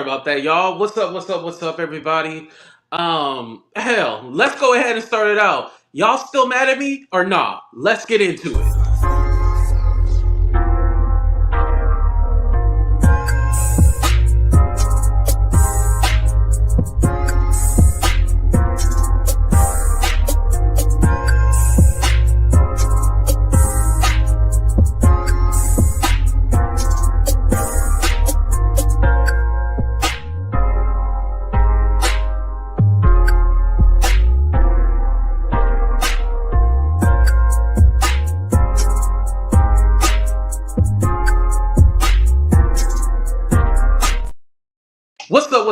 about that, y'all. What's up, everybody? Hell, let's go ahead and start it out. Y'all still mad at me or nah? Let's get into it.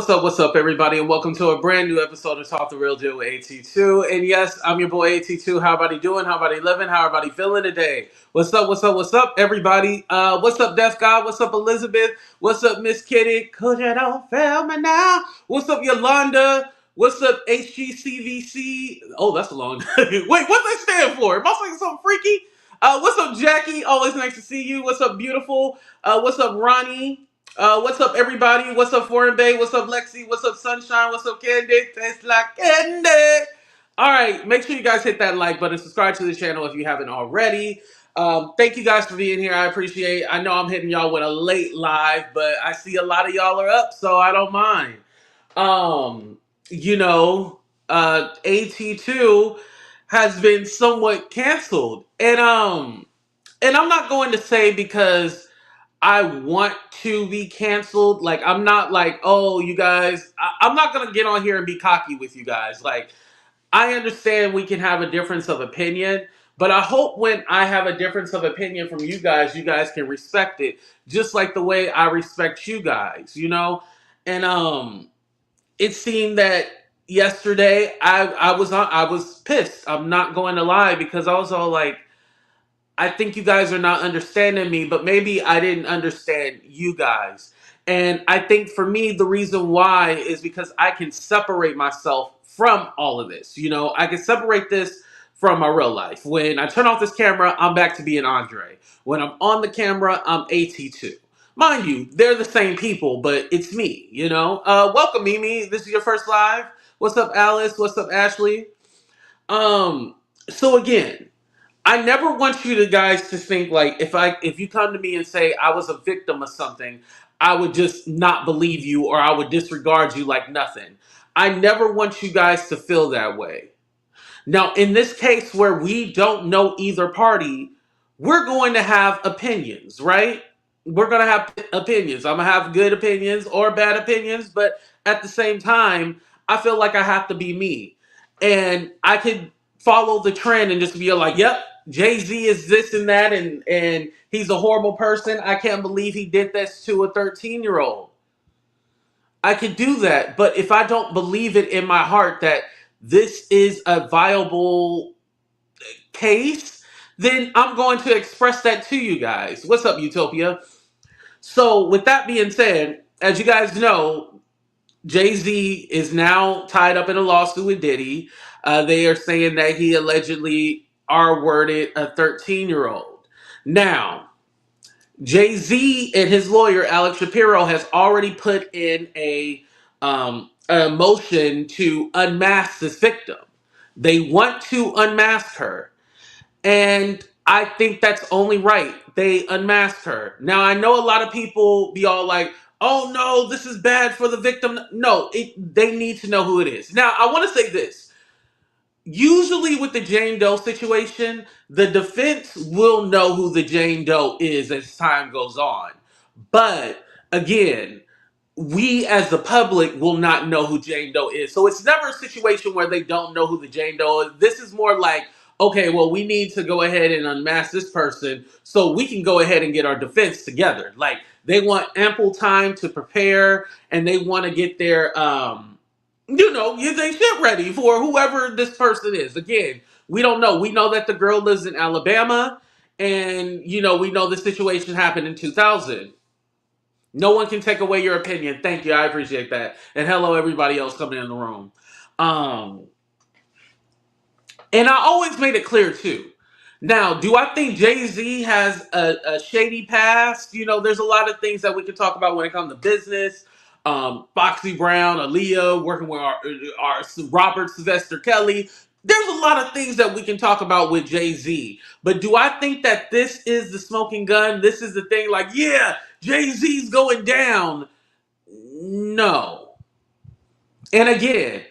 What's up, everybody, and welcome to a brand new episode of Talk the Real Deal with AT2. And yes, I'm your boy AT2. How everybody doing? How everybody living? How everybody feeling today? What's up, everybody? What's up, Deaf God? What's up, Elizabeth? What's up, Miss Kitty? Cause you don't feel me now. What's up, Yolanda? What's up, HGCVC? Oh, that's a long Wait, what's that stand for? Am I saying something freaky? What's up, Jackie? Always nice to see you. What's up, beautiful? What's up, Ronnie? What's up, everybody? What's up, Foreign Bay? What's up, Lexi? What's up, Sunshine? What's up, Candy? Tastes like candy. All right, make sure you guys hit that like button, subscribe to the channel if you haven't already. Thank you guys for being here. I appreciate it. I know I'm hitting y'all with a late live, but I see a lot of y'all are up, so I don't mind. Um, you know, AT2 has been somewhat canceled, and I'm not going to say because I want to be canceled. Like, I'm not like, oh, you guys, I'm not going to get on here and be cocky with you guys. Like, I understand we can have a difference of opinion, but I hope when I have a difference of opinion from you guys can respect it just like the way I respect you guys, you know? And it seemed that yesterday I was pissed. I'm not going to lie because I was all like, I think you guys are not understanding me, but maybe I didn't understand you guys. And I think for me, the reason why is because I can separate myself from all of this. You know, I can separate this from my real life. When I turn off this camera, I'm back to being Andre. When I'm on the camera, I'm AT2. Mind you, they're the same people, but it's me, you know? Welcome, Mimi. This is your first live. What's up, Alice? What's up, Ashley? Um, so again, I never want you to guys to think like if you come to me and say I was a victim of something, I would just not believe you or I would disregard you like nothing. I never want you guys to feel that way. Now, in this case where we don't know either party, we're going to have opinions, right? We're going to have opinions. I'm going to have good opinions or bad opinions, but at the same time, I feel like I have to be me. And I could follow the trend and just be like, yep, Jay-Z is this and that, and he's a horrible person. I can't believe he did this to a 13-year-old. I could do that, but if I don't believe it in my heart that this is a viable case, then I'm going to express that to you guys. What's up, Utopia? So, with that being said, as you guys know, Jay-Z is now tied up in a lawsuit with Diddy. They are saying that he allegedly R-worded a 13-year-old. Now, Jay-Z and his lawyer, Alex Shapiro, has already put in a motion to unmask this victim. They want to unmask her. And I think that's only right. They unmasked her. Now, I know a lot of people be all like, oh no, this is bad for the victim. No, they need to know who it is. Now, I want to say this. Usually with the Jane Doe situation, the defense will know who the Jane Doe is as time goes on. But again, we as the public will not know who Jane Doe is. So it's never a situation where they don't know who the Jane Doe is. This is more like, okay, well, we need to go ahead and unmask this person so we can go ahead and get our defense together. Like, they want ample time to prepare and they want to get their, get their shit ready for whoever this person is. Again, we don't know. We know that the girl lives in Alabama and, we know the situation happened in 2000. No one can take away your opinion. Thank you. I appreciate that. And hello, everybody else coming in the room. Um, and I always made it clear, too. Now, do I think Jay-Z has a shady past? There's a lot of things that we can talk about when it comes to business. Foxy Brown, Aaliyah, working with our Robert Sylvester Kelly. There's a lot of things that we can talk about with Jay-Z. But do I think that this is the smoking gun? This is the thing like, yeah, Jay-Z's going down. No. And again,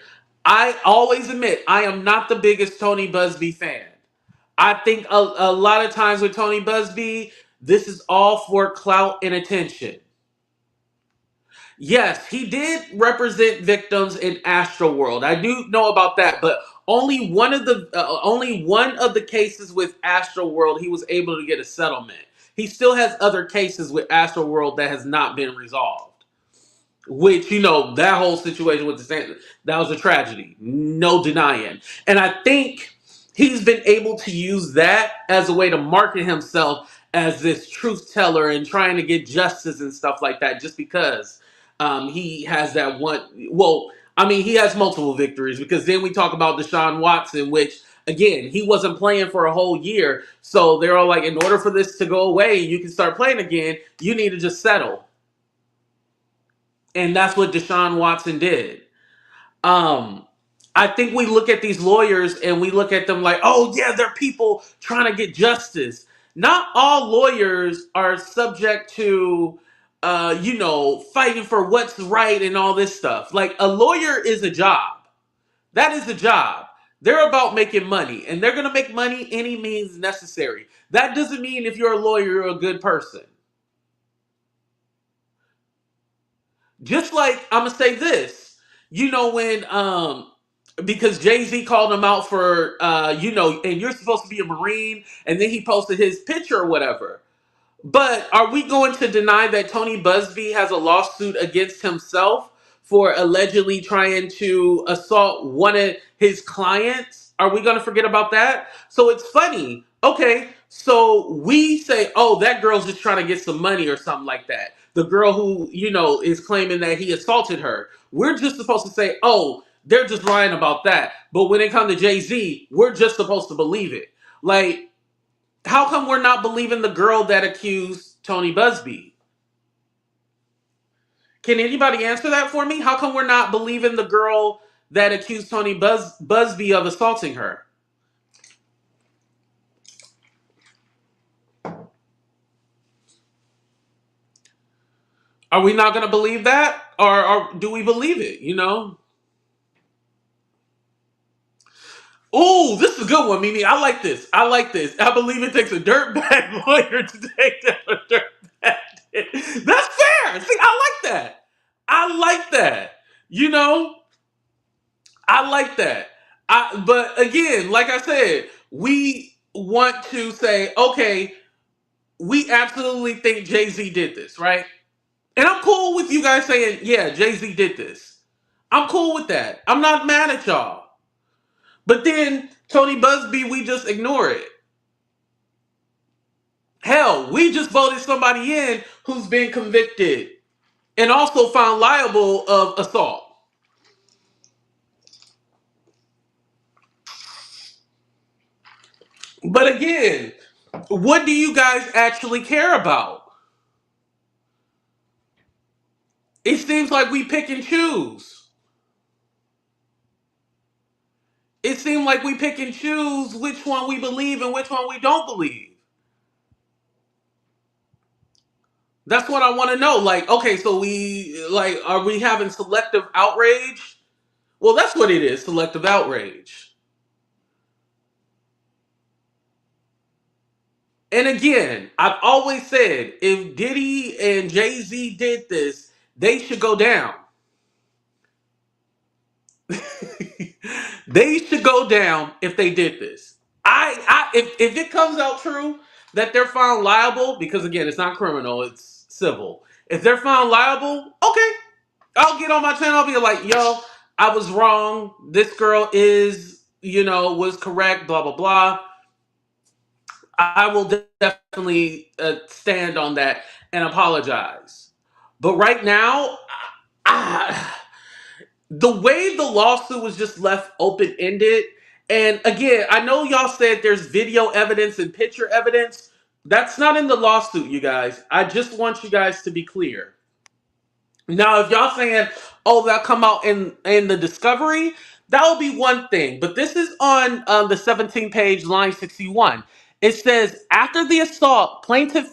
I always admit I am not the biggest Tony Buzbee fan. I think a lot of times with Tony Buzbee, this is all for clout and attention. Yes, he did represent victims in Astro World. I do know about that, but only one of the cases with Astro World he was able to get a settlement. He still has other cases with Astro World that has not been resolved. Which, that whole situation with the Santa, that was a tragedy. No denying. And I think he's been able to use that as a way to market himself as this truth teller and trying to get justice and stuff like that just because he has that one. Well, I mean, he has multiple victories because then we talk about Deshaun Watson, which, again, he wasn't playing for a whole year. So they're all like, in order for this to go away and you can start playing again, you need to just settle. And that's what Deshaun Watson did. I think we look at these lawyers and we look at them like, oh, yeah, they're people trying to get justice. Not all lawyers are subject to, fighting for what's right and all this stuff. Like, a lawyer is a job. That is a job. They're about making money, and they're going to make money any means necessary. That doesn't mean if you're a lawyer, you're a good person. Just like I'm gonna say this, when because Jay-Z called him out for and you're supposed to be a Marine, and then he posted his picture or whatever. But are we going to deny that Tony Buzbee has a lawsuit against himself for allegedly trying to assault one of his clients? Are we going to forget about that? So it's funny. Okay, so we say, oh, that girl's just trying to get some money or something like that. The girl who, is claiming that he assaulted her. We're just supposed to say, oh, they're just lying about that. But when it comes to Jay-Z, we're just supposed to believe it. Like, how come we're not believing the girl that accused Tony Buzbee? Can anybody answer that for me? How come we're not believing the girl that accused Tony Buzbee of assaulting her? Are we not going to believe that? Or do we believe it, Oh, this is a good one, Mimi. I like this. I like this. I believe it takes a dirtbag lawyer to take down a dirtbag. That's fair. See, I like that. I like that. You know, I like that. But again, like I said, we want to say, okay, we absolutely think Jay-Z did this, right? And I'm cool with you guys saying, yeah, Jay-Z did this. I'm cool with that. I'm not mad at y'all. But then Tony Buzbee, we just ignore it. Hell, we just voted somebody in who's been convicted and also found liable of assault. But again, what do you guys actually care about? It seems like we pick and choose. It seems like we pick and choose which one we believe and which one we don't believe. That's what I want to know. Like, okay, so are we having selective outrage? Well, that's what it is, selective outrage. And again, I've always said if Diddy and Jay-Z did this, they should go down. They should go down if they did this. If it comes out true that they're found liable, because again, it's not criminal, it's civil. If they're found liable, okay, I'll get on my channel. I'll be like, yo, I was wrong. This girl was correct. Blah blah blah. I will definitely stand on that and apologize. But right now, the way the lawsuit was just left open ended, and again, I know y'all said there's video evidence and picture evidence. That's not in the lawsuit, you guys. I just want you guys to be clear. Now, if y'all saying, "Oh, that come out in the discovery," that would be one thing. But this is on the 17th page, line 61. It says, after the assault, plaintiff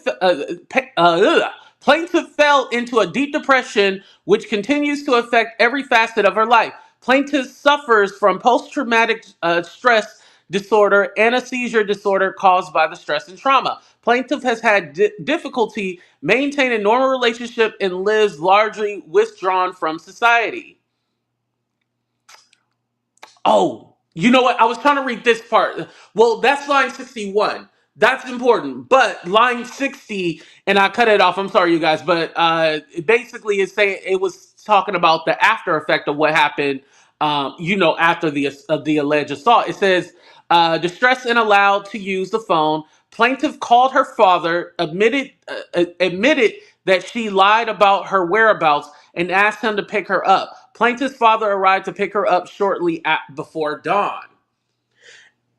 fell into a deep depression, which continues to affect every facet of her life. Plaintiff suffers from post-traumatic stress disorder and a seizure disorder caused by the stress and trauma. Plaintiff has had difficulty maintaining normal relationship and lives largely withdrawn from society. Oh, you know what? I was trying to read this part. Well, that's line 61. That's important. But line 60, and I cut it off. I'm sorry, you guys. But basically, it's saying it was talking about the after effect of what happened, after the alleged assault. It says, distressed and allowed to use the phone. Plaintiff called her father, admitted that she lied about her whereabouts, and asked him to pick her up. Plaintiff's father arrived to pick her up shortly before dawn.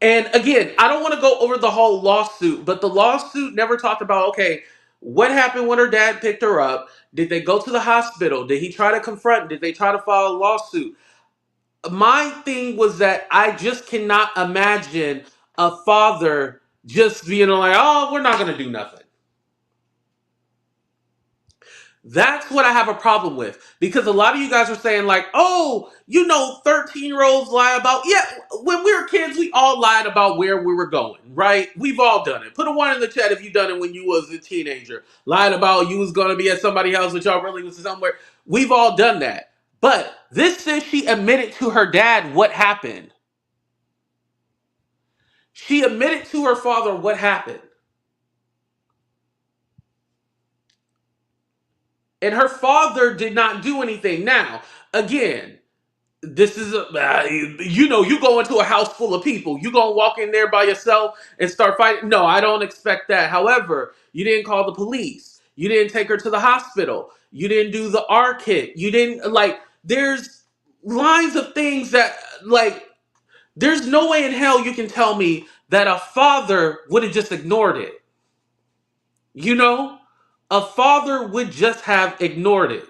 And again, I don't want to go over the whole lawsuit, but the lawsuit never talked about, okay, what happened when her dad picked her up? Did they go to the hospital? Did he try to confront? Did they try to file a lawsuit? My thing was that I just cannot imagine a father just being like, oh, we're not going to do nothing. That's what I have a problem with, because a lot of you guys are saying like, oh, 13-year-olds lie about. Yeah, when we were kids, we all lied about where we were going, right? We've all done it. Put a one in the chat if you done it when you was a teenager. Lied about you was going to be at somebody's house, but y'all really was somewhere. We've all done that. But this says she admitted to her dad what happened. She admitted to her father what happened. And her father did not do anything. Now, again, this is you go into a house full of people, you gonna walk in there by yourself and start fighting? No, I don't expect that. However, you didn't call the police, you didn't take her to the hospital, you didn't do the R kit, you didn't, like, there's lines of things that, like, there's no way in hell you can tell me that a father would have just ignored it. A father would just have ignored it.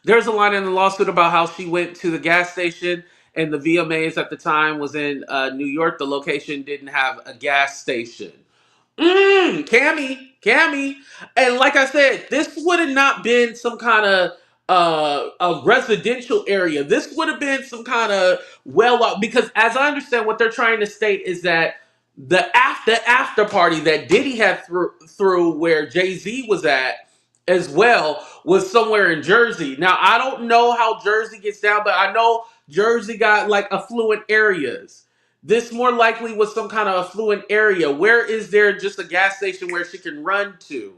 There's a line in the lawsuit about how she went to the gas station, and the VMAs at the time was in New York. The location didn't have a gas station. Cammy. And like I said, this would have not been some kind of a residential area. This would have been some kind of well off, because as I understand, what they're trying to state is that the after party that Diddy had through where Jay-Z was at as well was somewhere in Jersey. Now, I don't know how Jersey gets down, but I know Jersey got like affluent areas. This more likely was some kind of affluent area. Where is there just a gas station where she can run to?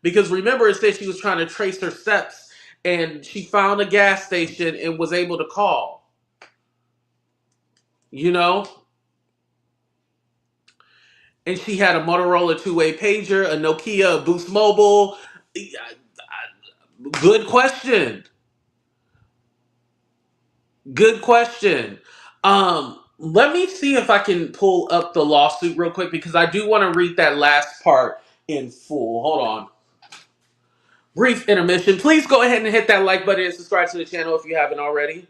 Because remember, it said she was trying to trace her steps, and she found a gas station and was able to call. You know? And she had a Motorola two-way pager, a Nokia, a Boost Mobile. Good question. Good question. Let me see if I can pull up the lawsuit real quick, because I do want to read that last part in full. Hold on. Brief intermission. Please go ahead and hit that like button and subscribe to the channel if you haven't already.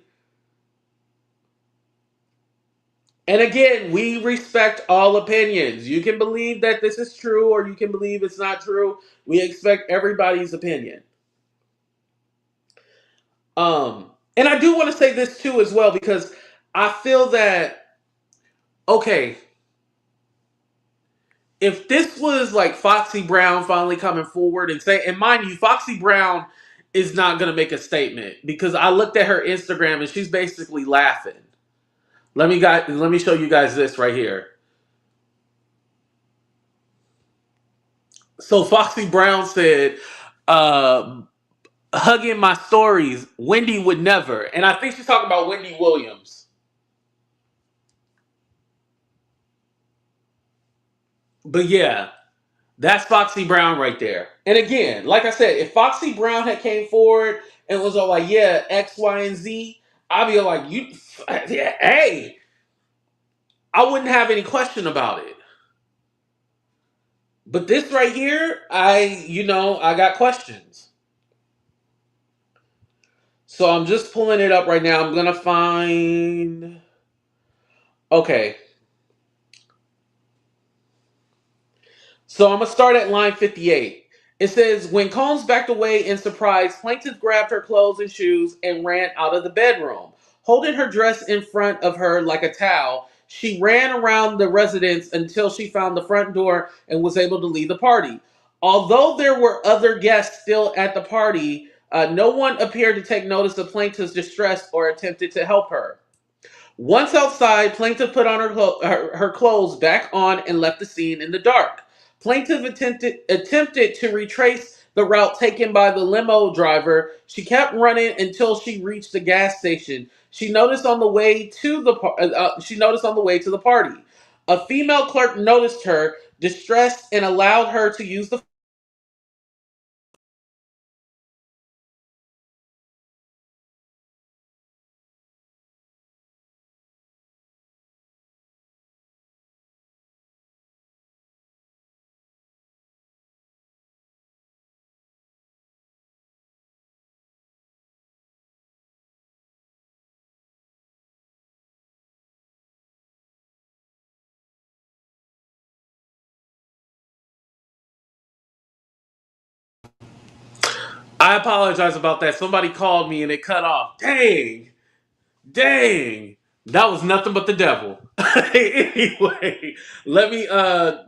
And again, we respect all opinions. You can believe that this is true, or you can believe it's not true. We expect everybody's opinion. And I do want to say this too as well, because I feel that, okay, if this was like Foxy Brown finally coming forward and say, and mind you, Foxy Brown is not going to make a statement, because I looked at her Instagram and she's basically laughing. Let me show you guys this right here. So Foxy Brown said, hugging my stories, Wendy would never. And I think she's talking about Wendy Williams. But yeah, that's Foxy Brown right there. And again, like I said, if Foxy Brown had came forward and was all like, yeah, X, Y, and Z, I'd be like, hey, I wouldn't have any question about it. But this right here, I got questions. So I'm just pulling it up right now. I'm gonna find. Okay, so I'm gonna start at line 58. It says, when Combs backed away in surprise, plaintiff grabbed her clothes and shoes and ran out of the bedroom. Holding her dress in front of her like a towel, she ran around the residence until she found the front door and was able to leave the party. Although there were other guests still at the party, no one appeared to take notice of plaintiff's distress or attempted to help her. Once outside, Plaintiff put on her clothes back on and left the scene in the dark. Plaintiff attempted to retrace the route taken by the limo driver. She kept running until she reached the gas station. She noticed on the way to the party. A female clerk noticed her, distressed, and allowed her to use the. I apologize about that. Somebody called me and it cut off. Dang. Dang, that was nothing but the devil. Anyway, let me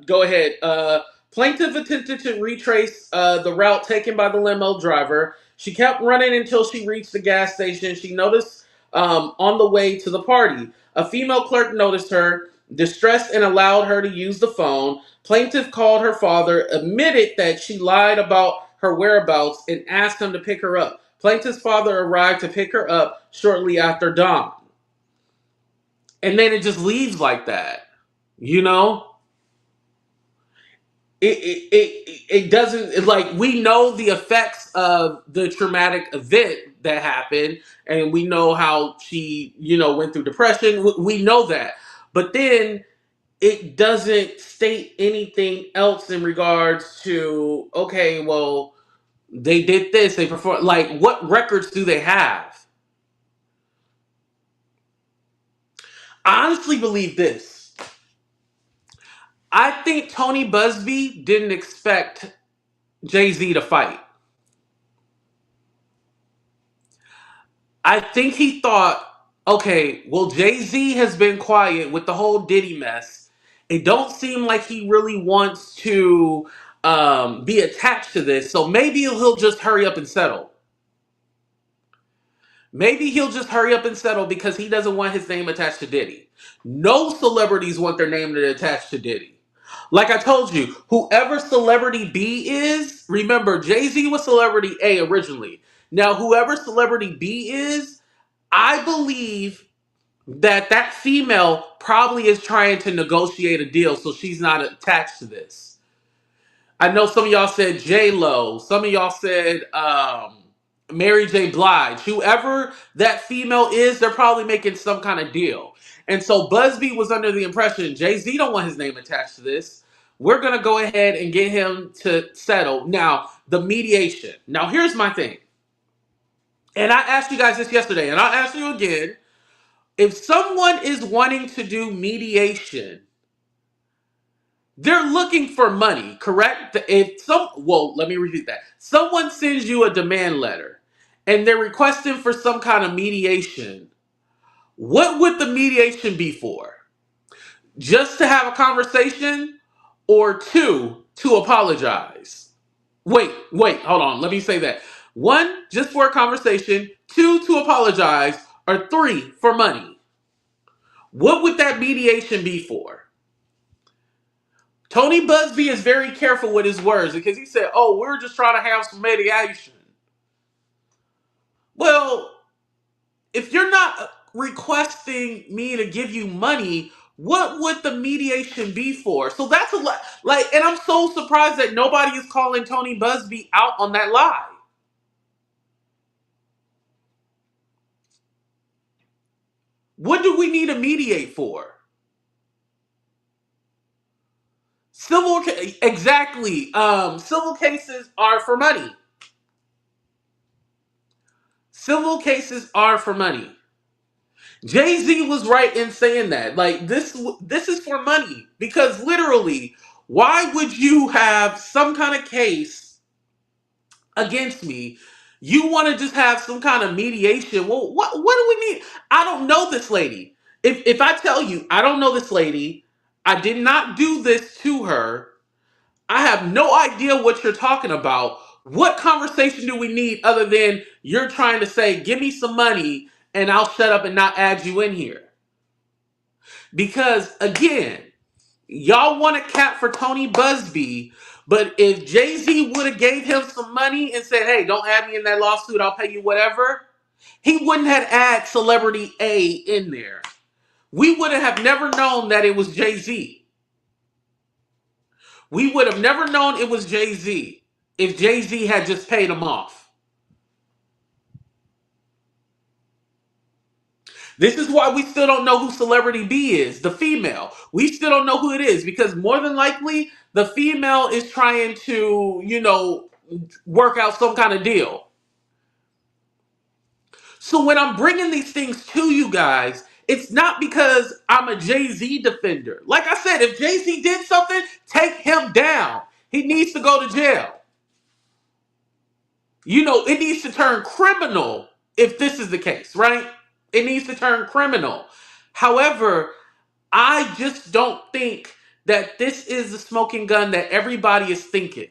go ahead. Plaintiff attempted to retrace the route taken by the limo driver. She kept running until she reached the gas station. She noticed on the way to the party. A female clerk noticed her, distressed, and allowed her to use the phone. Plaintiff called her father, admitted that she lied about her whereabouts, and asked him to pick her up. Plaintiff's father arrived to pick her up shortly after dawn. And then it just leaves like that. You know? It doesn't, like, we know the effects of the traumatic event that happened, and we know how she, went through depression. We know that. But then it doesn't state anything else in regards to, okay, well, they did this, they performed. Like, what records do they have? I honestly believe this. I think Tony Buzbee didn't expect Jay-Z to fight. I think he thought, okay, well, Jay-Z has been quiet with the whole Diddy mess. It don't seem like he really wants to be attached to this, so maybe he'll just hurry up and settle. Maybe he'll just hurry up and settle because he doesn't want his name attached to Diddy. No celebrities want their name to attach to Diddy. Like I told you, whoever celebrity B is, remember, Jay-Z was celebrity A originally. Now, whoever celebrity B is, I believe that that female probably is trying to negotiate a deal so she's not attached to this. I know some of y'all said J Lo. Some of y'all said Mary J. Blige. Whoever that female is, they're probably making some kind of deal. And so Buzbee was under the impression Jay-Z don't want his name attached to this. We're gonna go ahead and get him to settle. Now, the mediation. Now, here's my thing. And I asked you guys this yesterday, and I'll ask you again. If someone is wanting to do mediation, they're looking for money, correct? Let me repeat that. Someone sends you a demand letter and they're requesting for some kind of mediation. What would the mediation be for? Just to have a conversation, or two, to apologize? Hold on. Let me say that. One, just for a conversation. Two, to apologize. Or three, for money. What would that mediation be for? Tony Buzbee is very careful with his words because he said, "Oh, we're just trying to have some mediation." Well, if you're not requesting me to give you money, what would the mediation be for? So that's a lot. Like, and I'm so surprised that nobody is calling Tony Buzbee out on that lie. What do we need to mediate for? Exactly. Civil cases are for money. Civil cases are for money. Jay Z was right in saying that. Like this is for money because literally, why would you have some kind of case against me? You want to just have some kind of mediation? Well, what do we need? I don't know this lady. If I tell you I don't know this lady, I did not do this to her. I have no idea what you're talking about. What conversation do we need other than you're trying to say, give me some money and I'll shut up and not add you in here? Because again, y'all want a cap for Tony Buzbee, but if Jay Z would have gave him some money and said, "Hey, don't add me in that lawsuit. I'll pay you whatever," he wouldn't have added Celebrity A in there. We would have never known that it was Jay Z. We would have never known it was Jay Z if Jay Z had just paid him off. This is why we still don't know who Celebrity B is, the female. We still don't know who it is because more than likely the female is trying to, work out some kind of deal. So when I'm bringing these things to you guys, it's not because I'm a Jay-Z defender. Like I said, if Jay-Z did something, take him down. He needs to go to jail. It needs to turn criminal if this is the case, right? It needs to turn criminal. However, I just don't think that this is the smoking gun that everybody is thinking.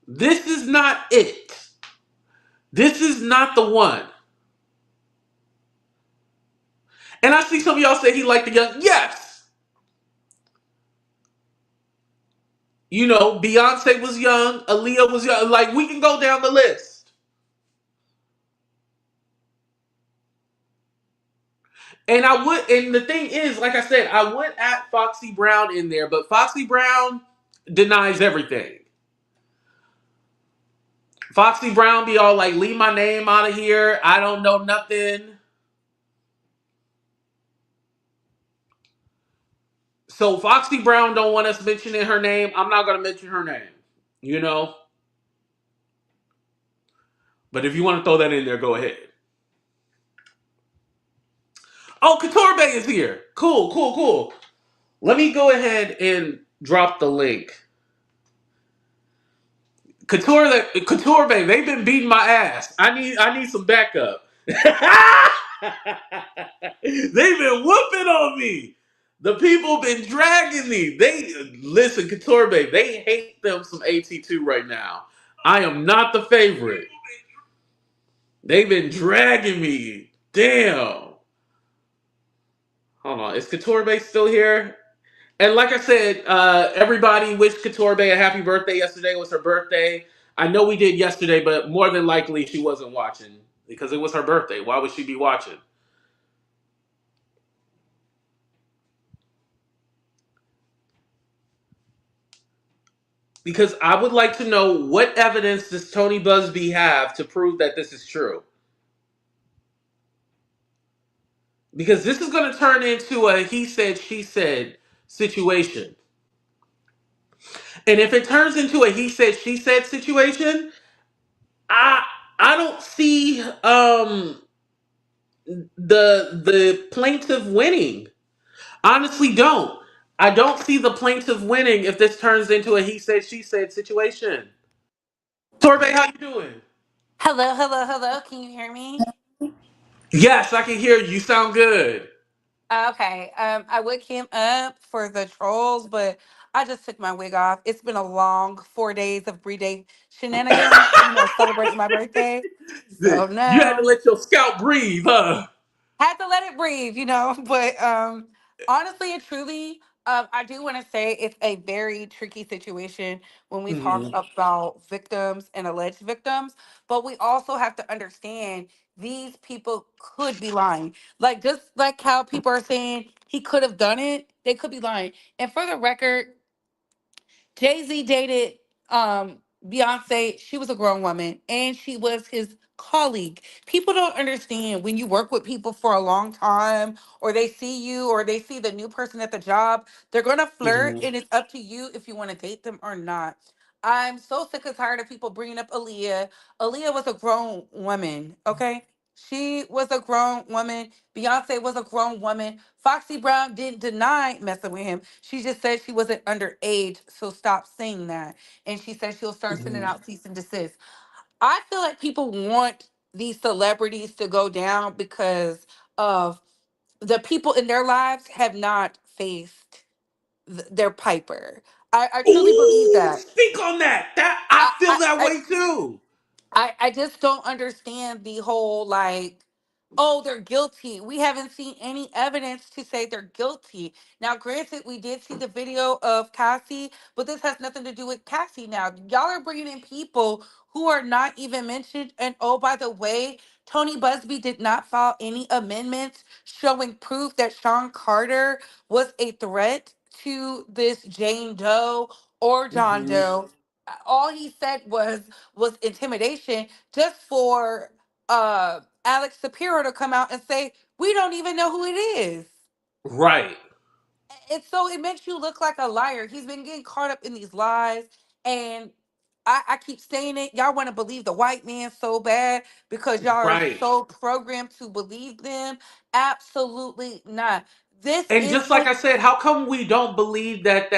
This is not it. This is not the one. And I see some of y'all say he liked the young. Yes. Beyonce was young. Aaliyah was young. Like, we can go down the list. And the thing is, like I said, I would add Foxy Brown in there, but Foxy Brown denies everything. Foxy Brown be all like, leave my name out of here. I don't know nothing. So Foxy Brown don't want us mentioning her name. I'm not going to mention her name. You know? But if you want to throw that in there, go ahead. Oh, Couture Bay is here. Cool, cool, cool. Let me go ahead and drop the link. Couture Bay, they've been beating my ass. I need some backup. They've been whooping on me. The people been dragging me. They listen, Couture Bay, they hate them some AT2 right now. I am not the favorite. They've been dragging me. Damn. Hold on. Is Couture Bay still here? And like I said, everybody wished Couture Bay a happy birthday. Yesterday was her birthday. I know we did yesterday, but more than likely she wasn't watching because it was her birthday. Why would she be watching? Because I would like to know what evidence does Tony Buzbee have to prove that this is true? Because this is going to turn into a he said, she said situation. And if it turns into a he said, she said situation, I I don't see the plaintiff winning. Honestly, don't. I don't see the plaintiff winning if this turns into a he said she said situation. Sorbet, how you doing? Hello, hello, hello. Can you hear me? Yes, I can hear you. You sound good. Okay. I would came up for the trolls, but I just took my wig off. It's been a long 4 days of day shenanigans, celebrating my birthday. So You had to no. let your scalp breathe, huh? Had to let it breathe. But honestly and truly, I do want to say it's a very tricky situation when we talk Mhm. about victims and alleged victims. But we also have to understand these people could be lying. Like just like how people are saying he could have done it, they could be lying. And for the record, Jay-Z dated Beyonce. She was a grown woman and she was his colleague. People don't understand when you work with people for a long time or they see you or they see the new person at the job, they're going to flirt Mhm. and it's up to you if you want to date them or not. I'm so sick and tired of people bringing up Aaliyah. Aaliyah was a grown woman, okay? She was a grown woman. Beyonce was a grown woman. Foxy Brown didn't deny messing with him. She just said she wasn't underage, so stop saying that. And she said she'll start sending Mhm. out cease and desist. I feel like people want these celebrities to go down because of the people in their lives have not faced their piper. I truly believe Ooh, that. speak on that. That I I, feel I, that I way too. I just don't understand the whole like, oh, they're guilty. We haven't seen any evidence to say they're guilty. Now, granted, we did see the video of Cassie, but this has nothing to do with Cassie now. Y'all are bringing in people who are not even mentioned. And oh, by the way, Tony Buzbee did not file any amendments showing proof that Sean Carter was a threat to this Jane Doe or John Hmm. Doe. All he said was intimidation just for Alex Shapiro to come out and say we don't even know who it is. Right, And so it makes you look like a liar. He's been getting caught up in these lies, and I keep saying it. Y'all want to believe the white man so bad because y'all are right. so programmed to believe them. Absolutely not. This And is just like for I said, how come we don't believe that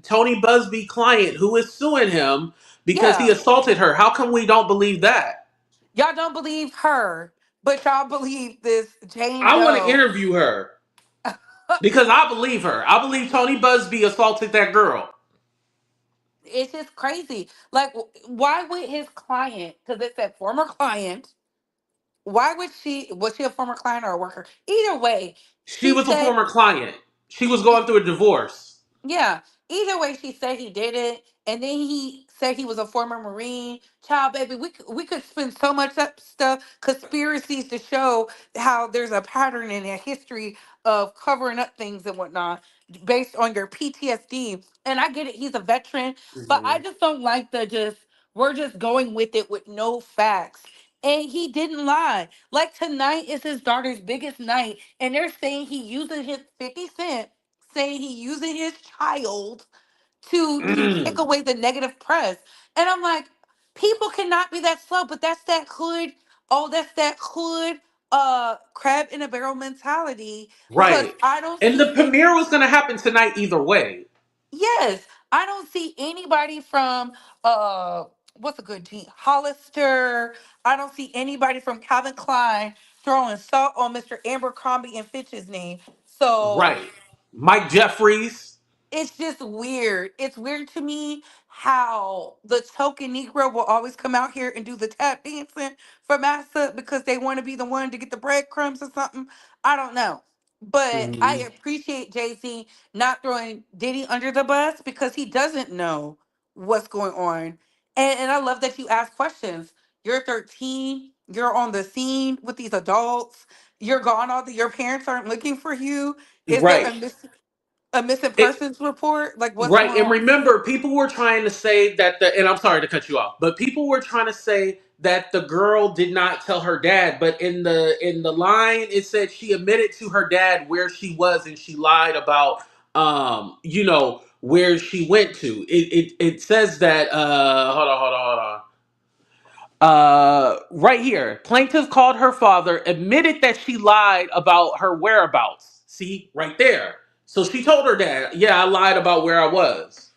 Tony Busby client who is suing him because he yeah. assaulted her? How come we don't believe that? Y'all don't believe her, but y'all believe this Jane I want to Doe. interview her because I believe her. I believe Tony Busby assaulted that girl. It's just crazy. Like, why would his client, because it said former client, why would was she a former client or a worker? Either way, She she was a said, former client. She was going through a divorce. yeah, either way, she said he did it. And then he said he was a former Marine. Child, baby, we could spend so much stuff, conspiracies to show how there's a pattern in a history of covering up things and whatnot based on your PTSD. And I get it, he's a veteran, but I Mhm. just don't like the just, we're just going with it with no facts. And he didn't lie. Like tonight is his daughter's biggest night, and they're saying he uses his 50 cent, saying he using his child to take Mm. away the negative press. And I'm like, people cannot be that slow, but that's that hood, oh, that's that hood crab in a barrel mentality because Right. I don't And the see it. premiere was going to happen tonight either way. Yes, I don't see anybody from uh what's a good G Hollister. I don't see anybody from Calvin Klein throwing salt on Mr. Abercrombie and Fitch's name. So Right. Mike Jeffries. it's just weird. It's weird to me how the token Negro will always come out here and do the tap dancing for massa because they want to be the one to get the breadcrumbs or something. I don't know. But I Mhm. appreciate Jay Z not throwing Diddy under the bus because he doesn't know what's going on. And I love that you ask questions. You're 13, you're on the scene with these adults, you're gone all the your parents aren't looking for you. Is there Right. a missing It, persons report? Like, what's right. going And on? remember, people were trying to say that and I'm sorry to cut you off, but people were trying to say that the girl did not tell her dad, but in the line it said she admitted to her dad where she was and she lied about where she went to. It says that hold on. Right here. Plaintiff called her father, admitted that she lied about her whereabouts. See, right there. So she told her dad, yeah, I lied about where I was.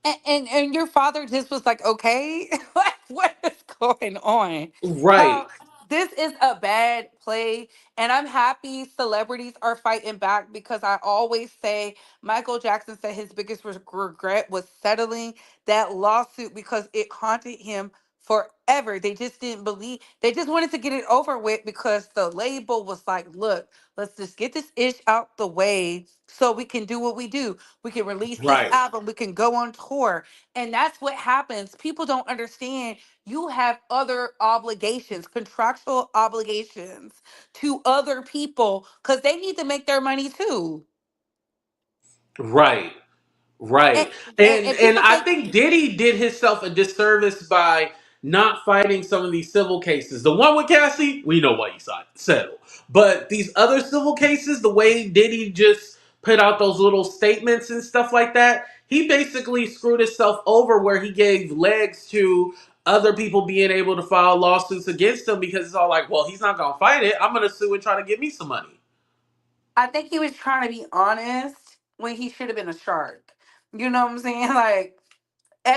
And your father just was like, okay, like what is going on? Right, This is a bad play, and I'm happy celebrities are fighting back because I always say Michael Jackson said his biggest regret was settling that lawsuit because it haunted him forever. They just didn't believe, they just wanted to get it over with because the label was like, look, let's just get this ish out the way so we can do what we do. We can release this right, album, we can go on tour. And that's what happens. People don't understand you have other obligations, contractual obligations to other people because they need to make their money too. right. And, Right. and, And and and people I think, think Diddy did himself a disservice by not fighting some of these civil cases. The one with Cassie, we know why he settled. But these other civil cases, the way Diddy just put out those little statements and stuff like that, He basically screwed himself over where he gave legs to other people being able to file lawsuits against him because it's all like, well, he's not gonna fight it. I'm gonna sue and try to get me some money. I think he was trying to be honest when he should have been a shark. You know what I'm saying? Like,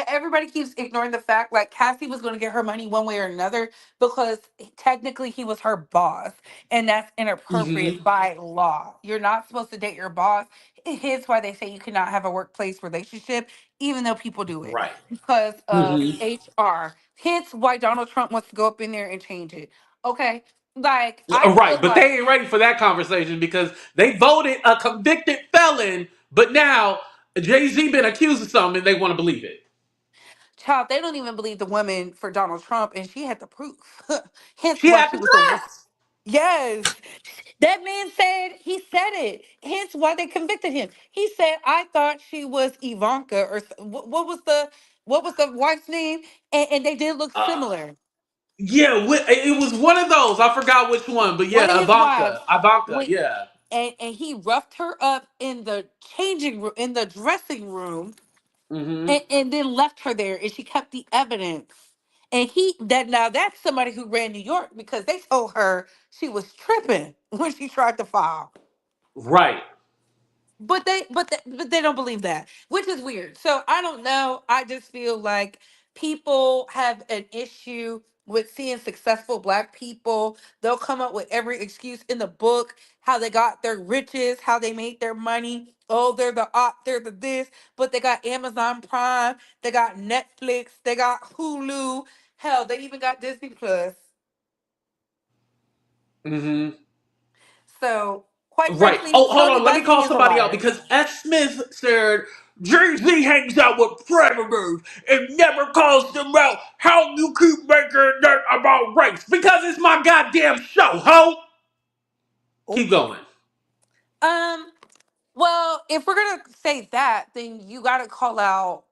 everybody keeps ignoring the fact like Cassie was going to get her money one way or another because technically he was her boss, and that's Hmm. inappropriate by law. You're not supposed to date your boss. Hence why they say you cannot have a workplace relationship, even though people do it Right. because of Hmm. HR. Hence why Donald Trump wants to go up in there and change it. Okay, like I Right, feel but like, they ain't ready for that conversation because they voted a convicted felon, but now Jay Z been accused of something and they want to believe it. child, they don't even believe the woman for Donald Trump, and she had the proof. Hence She why had she the was the glass. Yes. That man said he said it. Hence why they convicted him. He said, "I thought she was Ivanka or what was the wife's name?" And they did look Uh, similar. yeah, it was one of those. I forgot which one, but One of yeah, his wives Ivanka, when yeah. and he roughed her up in the changing room, in the dressing room, Hmm. and then left her there, and she kept the evidence. And he that now that's somebody who ran New York because they told her she was tripping when she tried to file. Right. But they don't believe that, which is weird. So I don't know. I just feel like people have an issue with seeing successful black people. They'll come up with every excuse in the book, how they got their riches, how they made their money. Oh, they're the op, they're the this, but they got Amazon Prime, they got Netflix, they got Hulu. Hell, they even got Disney Plus. Hmm. So quite Right. frankly, Oh, hold Tony on. Let me call Buzbee is a somebody out liar. because S. Smith said Jay Z hangs out with predators and never calls them out. How you keep making that about race? Because it's my goddamn show, ho. Keep Oops. going. Um, Well, if we're gonna say that, then you gotta call out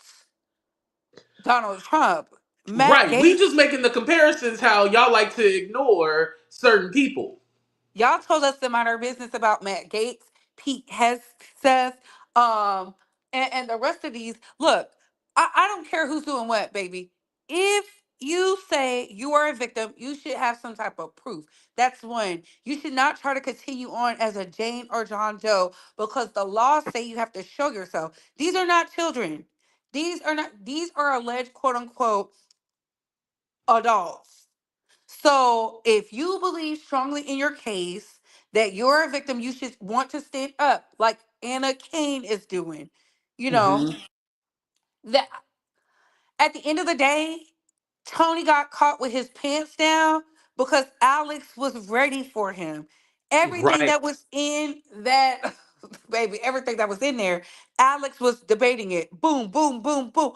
Donald Trump, Matt Right. We just Gates. making the comparisons how y'all like to ignore certain people. Y'all told us to mind our business about Matt Gates, Pete Hegseth, um, and the rest of these. Look, I don't care who's doing what, baby. If you say you are a victim, you should have some type of proof. That's one. You should not try to continue on as a Jane or John Doe because the laws say you have to show yourself. These are not children. These are alleged quote unquote adults. So if you believe strongly in your case that you're a victim, you should want to stand up like Anna Kane is doing. You know, Hmm. that at the end of the day, Tony got caught with his pants down because Alex was ready for him. Everything Right. that was in that, baby, everything that was in there, Alex was debating it. Boom, boom, boom, boom,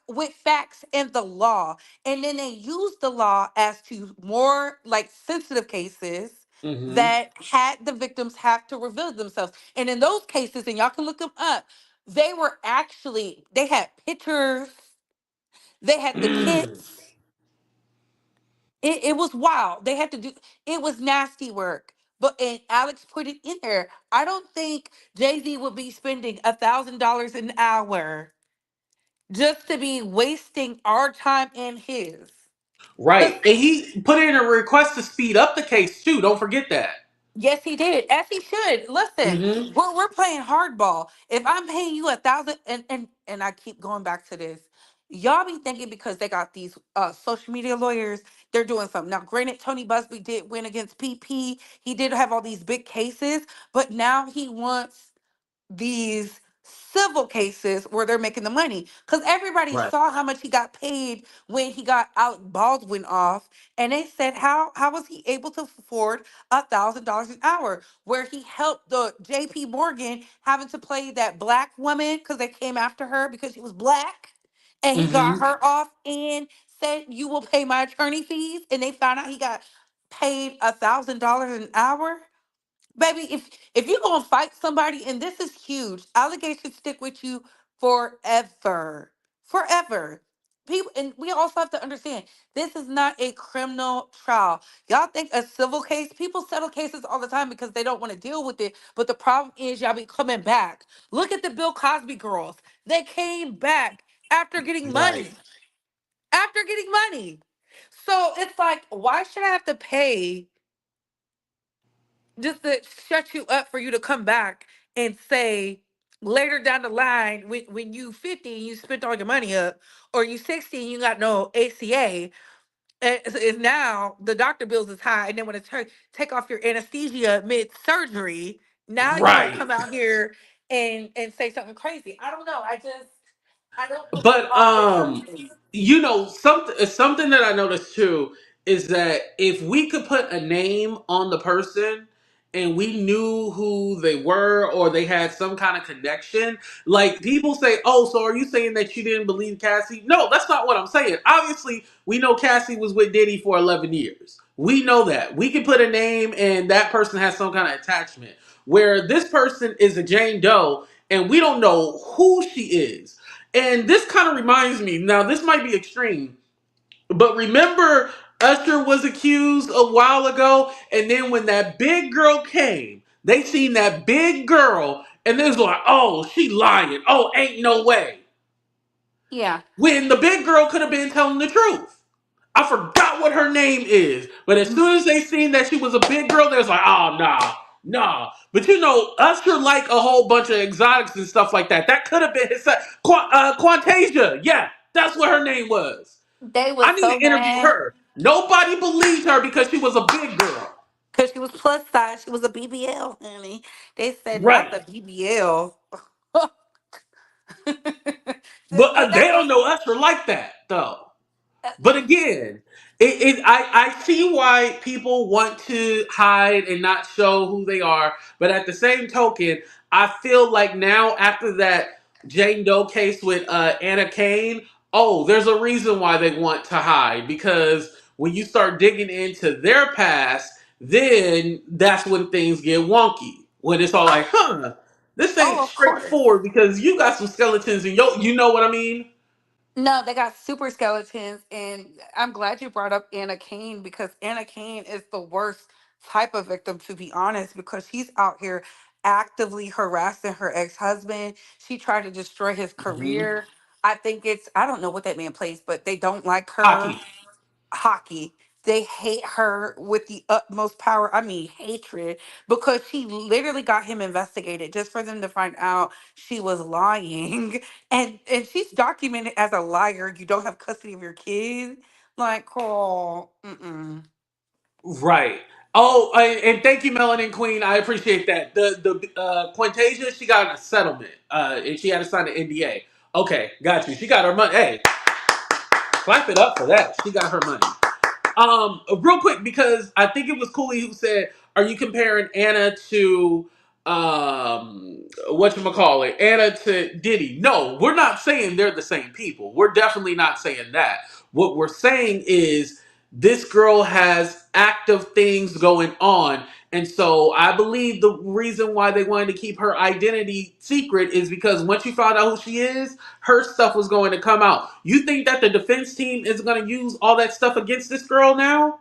with facts and the law. And then they used the law as to more like sensitive cases Hmm. that had the victims have to reveal themselves. And in those cases, and y'all can look them up, they were actually, they had pictures, they had the kits. It was wild. They had to do it was nasty work. But and Alex put it in there. I don't think Jay-Z would be spending $1,000 an hour just to be wasting our time and his. Right. Cause And he put in a request to speed up the case too. Don't forget that. yes, he did, as he should. Listen, Hmm. we're playing hardball. If I'm paying you 1,000, and I keep going back to this, y'all be thinking because they got these social media lawyers, they're doing something. Now, granted, Tony Busby did win against PP. He did have all these big cases, but now he wants these civil cases where they're making the money because everybody Right. saw how much he got paid when he got out Baldwin off, and they said how was he able to afford $1,000 an hour where he helped the JP Morgan having to play that black woman because they came after her because she was black, and he got Hmm. her off and said you will pay my attorney fees, and they found out he got paid $1,000 an hour. Baby, if you're gonna fight somebody, and this is huge, allegations stick with you forever. Forever. People, and we also have to understand this is not a criminal trial. Y'all think a civil case, people settle cases all the time because they don't want to deal with it. But the problem is y'all be coming back. Look at the Bill Cosby girls. They came back after getting Right. money. After getting money. So it's like, why should I have to pay just to shut you up for you to come back and say later down the line when you 50 and you spent all your money up, or you 60 and you got no ACA, is now the doctor bills is high, and then when it's take off your anesthesia mid surgery, now you want to Right. come out here and say something crazy. I don't know. I don't think it's But all insurance. something that I noticed too is that if we could put a name on the person and we knew who they were or they had some kind of connection, like people say, "Oh, so are you saying that you didn't believe Cassie?" No, that's not what I'm saying. Obviously, we know Cassie was with Diddy for 11 years. We know that. We can put a name and that person has some kind of attachment. Where this person is a Jane Doe and we don't know who she is, and this kind of reminds me, now this might be extreme, but remember Usher was accused a while ago, and then when that big girl came, they seen that big girl, and they was like, oh, she lying. Oh, ain't no way. Yeah, When the big girl could have been telling the truth. I forgot what her name is, but as soon as they seen that she was a big girl, they was like, oh, nah, nah. But you know, Usher like a whole bunch of exotics and stuff like that. That could have been his Quantasia. Yeah, that's what her name was. they was I need so to interview mad her. Nobody believed her because she was a big girl. because she was plus size. She was a BBL, honey. They said not Right. the BBL. But But they that's don't just know Usher like that, though. uh, But again, I see why people want to hide and not show who they are. But at the same token, I feel like now after that Jane Doe case with Anna Kane, oh, there's a reason why they want to hide, because when you start digging into their past, then that's when things get wonky. When it's all like, oh, this ain't oh, of course. straightforward because you got some skeletons in yo. You know what I mean? No, they got super skeletons, and I'm glad you brought up Anna Kane because Anna Kane is the worst type of victim, to be honest, because she's out here actively harassing her ex-husband. She tried to destroy his Hmm. career. I think I don't know what that man plays, but they don't like her. Hockey. Hockey. They hate her with the utmost power. I mean, hatred, because she literally got him investigated just for them to find out she was lying. And she's documented as a liar. You don't have custody of your kid. Like, oh, mm-mm. Right. Oh, and thank you, Melanin Queen. I appreciate that. The Quantasia, she got a settlement, and she had to sign an NDA. Okay, got you. She got her money. Hey, clap it up for that. She got her money. Real quick, because I think it was Cooley who said, "Are you comparing Anna to whatchamacallit, Anna to Diddy?" No, we're not saying they're the same people. We're definitely not saying that. What we're saying is this girl has active things going on. And so I believe the reason why they wanted to keep her identity secret is because once you found out who she is, her stuff was going to come out. You think that the defense team is going to use all that stuff against this girl now?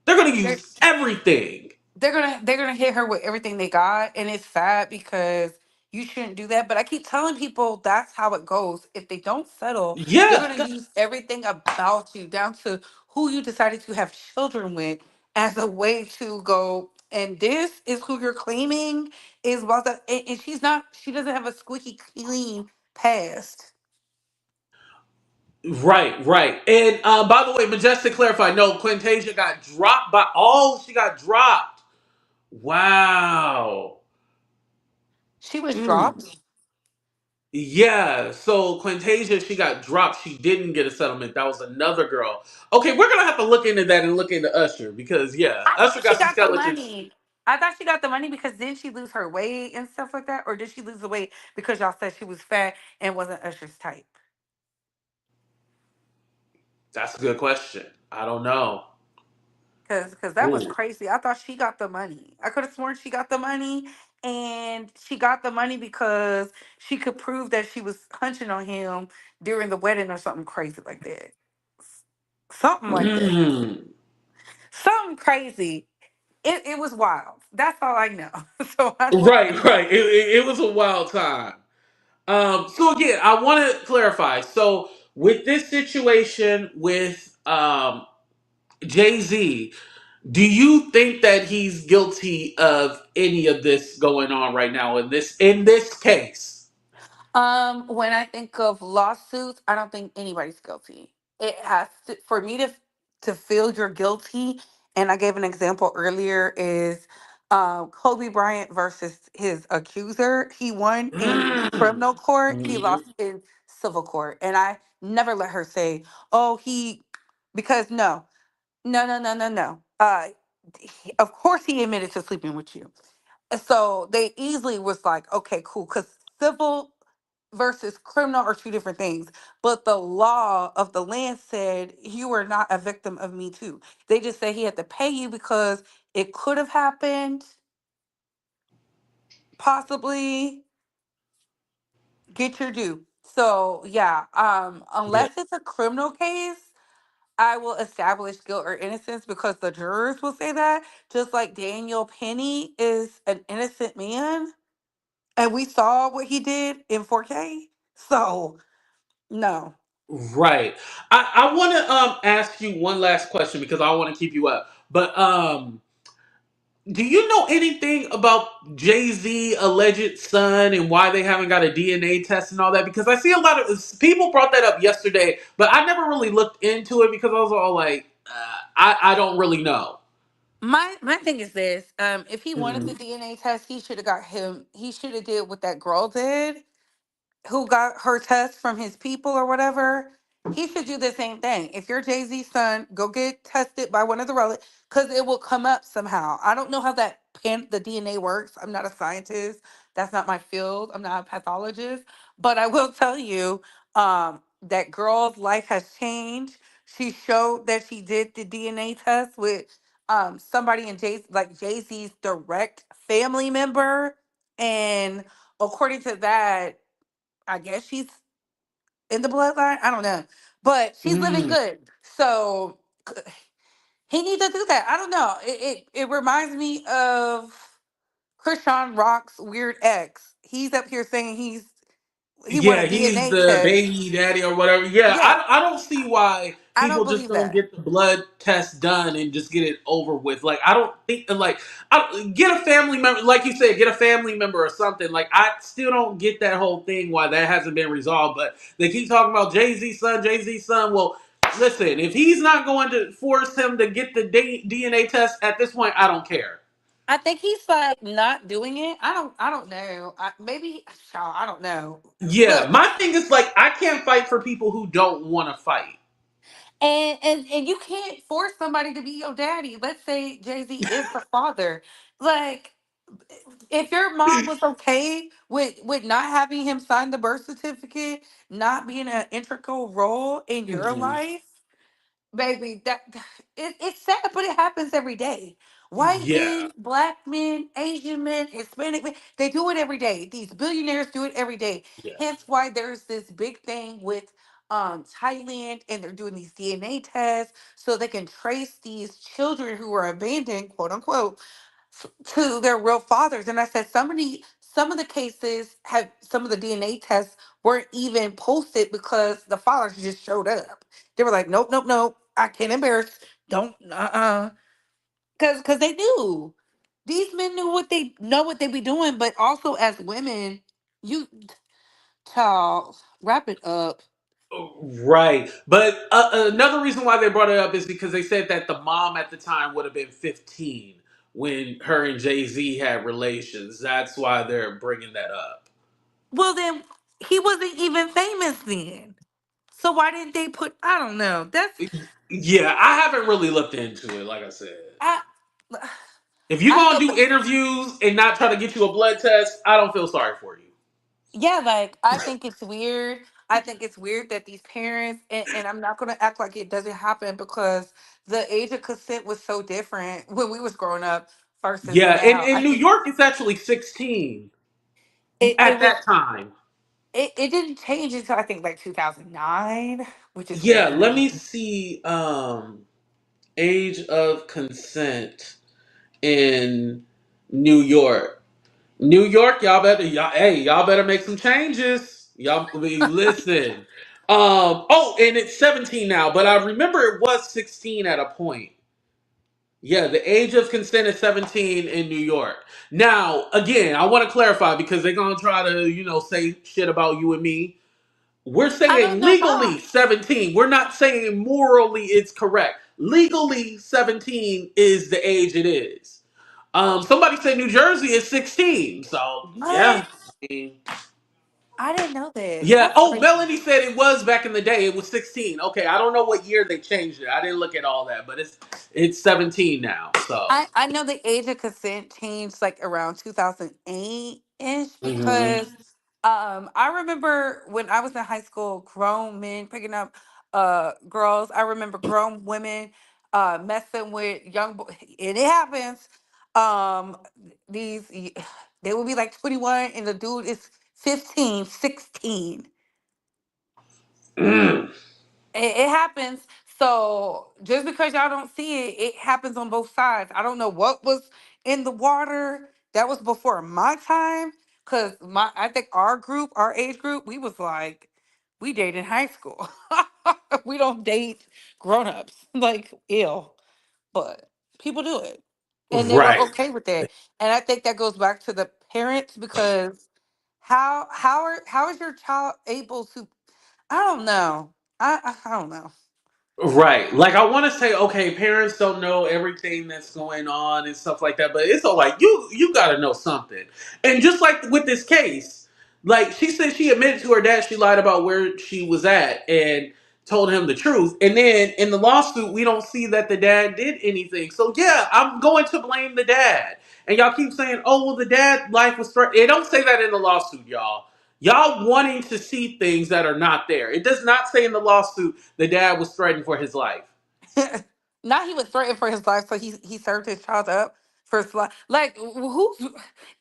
They're going to They're use everything. they're gonna hit her with everything they got, and it's sad because you shouldn't do that. But I keep telling people that's how it goes. If they don't settle, they're Yeah. gonna use everything about you down to who you decided to have children with as a way to go. And this is who you're claiming is about that. And she's not. She doesn't have a squeaky clean past. Right, right. And by the way, Majestic clarified, no, Quintasia got dropped by all. She got dropped. Wow. She was Mm. dropped. Yeah, so Quintasia, she got dropped. She didn't get a settlement. That was another girl. Okay, we're gonna have to look into that and look into Usher because yeah, I Usher thought she got some got the skeletons. money. I thought she got the money because didn't she lose her weight and stuff like that? Or did she lose the weight because y'all said she was fat and wasn't Usher's type? That's a good question. I don't know. Because that was Ooh. crazy. I thought she got the money. I could have sworn she got the money, and she got the money because she could prove that she was hunching on him during the wedding or something crazy like that. Something like that. Mm. Something crazy. It was wild. That's all I know. So I don't Right, know. right. It was a wild time. So again, I want to clarify. So with this situation with Jay Z, do you think that he's guilty of any of this going on right now in this case? When I think of lawsuits, I don't think anybody's guilty. It has to, for me to feel you're guilty, and I gave an example earlier is Kobe Bryant versus his accuser. He won in Mm. criminal court, he Mhm. lost in civil court. And I never let her say, "Oh, because no. No, no, no, no, no. Of course he admitted to sleeping with you. And so they easily was like, okay, cool, because civil versus criminal are two different things. But the law of the land said you were not a victim of Me Too. They just said he had to pay you because it could have happened, possibly get your due. So yeah, Yeah. unless it's a criminal case, I will establish guilt or innocence because the jurors will say that. Just like Daniel Penny is an innocent man, and we saw what he did in 4K. So no. Right. I want to ask you one last question because I want to keep you up. But do you know anything about Jay Z alleged son and why they haven't got a DNA test and all that? Because I see a lot of people brought that up yesterday, but I never really looked into it because I was all like, I don't really know. My thing is this: if he wanted the Mhm. DNA test, he should have got him. He should have did what that girl did, who got her test from his people or whatever. He should do the same thing. If you're Jay Z's son, go get tested by one of the relatives because it will come up somehow. I don't know how the DNA works. I'm not a scientist. That's not my field. I'm not a pathologist. But I will tell you that girl's life has changed. She showed that she did the DNA test with somebody in Jay Z's direct family member, and according to that, I guess she's in the bloodline. I don't know, but she's living Mm. good. So he needs to do that. I don't know. It reminds me of Krishan Rock's weird ex. He's up here saying he want a Yeah, he's DNA the test. baby daddy or whatever. Yeah, Yeah, I don't see why I don't people just believe don't that. get the blood test done and just get it over with. Like, I don't think, like, get a family member, like you said, get a family member or something. Like, I still don't get that whole thing why that hasn't been resolved. But they keep talking about Jay Z son, Jay Z son. Well, listen, if he's not going to force him to get the DNA test at this point, I don't care. I think he's like not doing it. I don't know. Maybe child, I don't know. Yeah, Look, my thing is like I can't fight for people who don't want to fight. and you can't force somebody to be your daddy. Let's say Jay Z is the father. Like, if your mom was okay with not having him sign the birth certificate, not being an integral role in your Mhm. life, baby, it's sad, but it happens every day. White Yeah. men, black men, Asian men, Hispanic men, they do it every day. These billionaires do it every day. Yeah. Hence why there's this big thing with Thailand, and they're doing these DNA tests so they can trace these children who were abandoned, quote unquote, to their real fathers. And I said some of the cases have some of the DNA tests weren't even posted because the fathers just showed up. They were like, nope, nope, nope. I can't embarrass. Don't because they knew. These men knew what they be doing, but also as women, you child, wrap it up. Right. But another reason why they brought it up is because they said that the mom at the time would have been 15 when her and Jay Z had relations. That's why they're bringing that up. Well then he wasn't even famous then. So why didn't they put I don't know. Yeah, I haven't really looked into it, like I said. I If you're I going feel to do interviews and not try to get you a blood test, I don't feel sorry for you. yeah, like I think it's weird. I think it's weird that these parents and I'm not gonna act like it doesn't happen because the age of consent was so different when we was growing up versus Yeah, now. I in New think York, it's actually 16 it at was that time. it didn't change until I think like 2009, which is Yeah, weird. let me see age of consent in New York. New York, y'all better make some changes. Y'all, I mean, listen. Oh, and it's 17 now, but I remember it was 16 at a point. Yeah, the age of consent is 17 in New York. Now, again, I want to clarify because they're gonna try to, say shit about you and me. We're I don't saying know why. legally 17. We're not saying morally it's correct. Legally, 17 is the age it is. Somebody said New Jersey is 16. So What? yeah. I mean, I didn't know this. yeah. That's Oh, crazy. Melanie said it was back in the day. It was 16. Okay, I don't know what year they changed it. I didn't look at all that, but it's 17 now. So. I know the age of consent changed like around 2008 ish Hmm. because I remember when I was in high school, grown men picking up girls. I remember grown women messing with young boys, and it happens. Um, they would be like 21 and the dude is 15, 16. It happens. So just because y'all don't see it, it happens on both sides. I don't know what was in the water. That was before my time. Cause I think our group, our age group, we was like, we date in high school. We don't date grown-ups. Like, ill. But people do it. And they were Right. okay with that. And I think that goes back to the parents because how is your child able to I don't know. I don't know. Right. Like I want to say, okay, parents don't know everything that's going on and stuff like that, but it's all like you got to know something. And just like with this case, like she said, she admitted to her dad she lied about where she was at and told him the truth. And then in the lawsuit, we don't see that the dad did anything. So yeah, I'm going to blame the dad. And y'all keep saying, oh well, the dad life was threatened. They don't say that in the lawsuit, y'all. Y'all wanting to see things that are not there. It does not say in the lawsuit the dad was threatened for his life. Not he was threatened for his life, so he served his child up for his life. Like who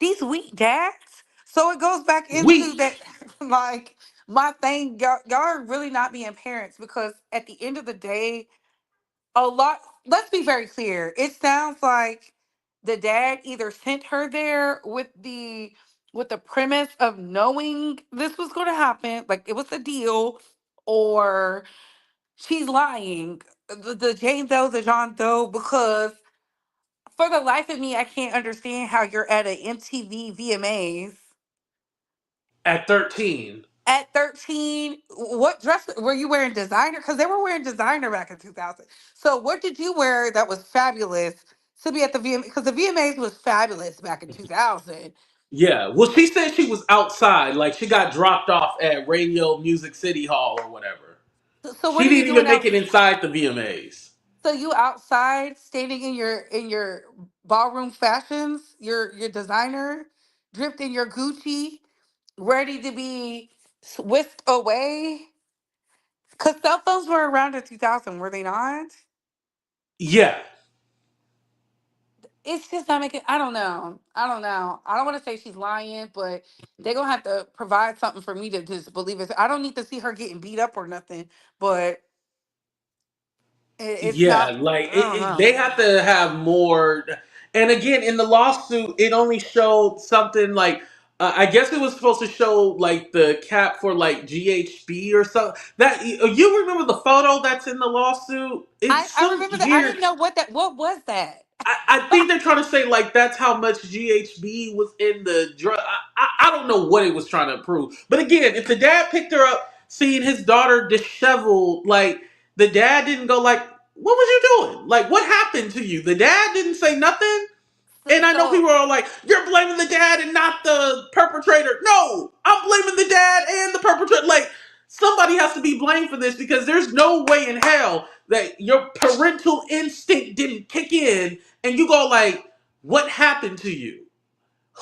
these weak dads? So it goes back into Weak. that like my thing, y'all are really not being parents because at the end of the day, a lot let's be very clear. It sounds like the dad either sent her there with the premise of knowing this was gonna happen, like it was a deal, or she's lying. The Jane Doe, the John Doe, because for the life of me, I can't understand how you're at an MTV VMAs At 13. at 13. What dress were you wearing? Designer? Because they were wearing designer back in 2000. So what did you wear that was fabulous to be at the VMA? Because the VMAs was fabulous back in 2000. Yeah. Well, she said she was outside. Like she got dropped off at Radio Music City Hall or whatever. So what She are you didn't doing even make out? it inside the VMAs. So you outside standing in your ballroom fashions, your designer, dripped in your Gucci, ready to be whisked away. Cause cell phones were around in 2000, were they not? Yeah. It's just not making. I don't know. I don't know. I don't want to say she's lying, but they're gonna have to provide something for me to just believe it. I don't need to see her getting beat up or nothing, but it's Yeah, not. like I don't they know. have to have more. And again, in the lawsuit, it only showed something like I guess it was supposed to show like the cap for like GHB or something. That you remember the photo that's in the lawsuit? It's I some remember that. I weird. didn't know what that. What was that? I think they're trying to say like that's how much GHB was in the drug. I don't know what it was trying to prove. But again, if the dad picked her up, seeing his daughter disheveled, like the dad didn't go like, "What was you doing? Like, what happened to you?" The dad didn't say nothing. So, And I know so people are like, "You're blaming the dad and not the perpetrator." No, I'm blaming the dad and the perpetrator. Like somebody has to be blamed for this because there's no way in hell that your parental instinct didn't kick in and you go like, "What happened to you?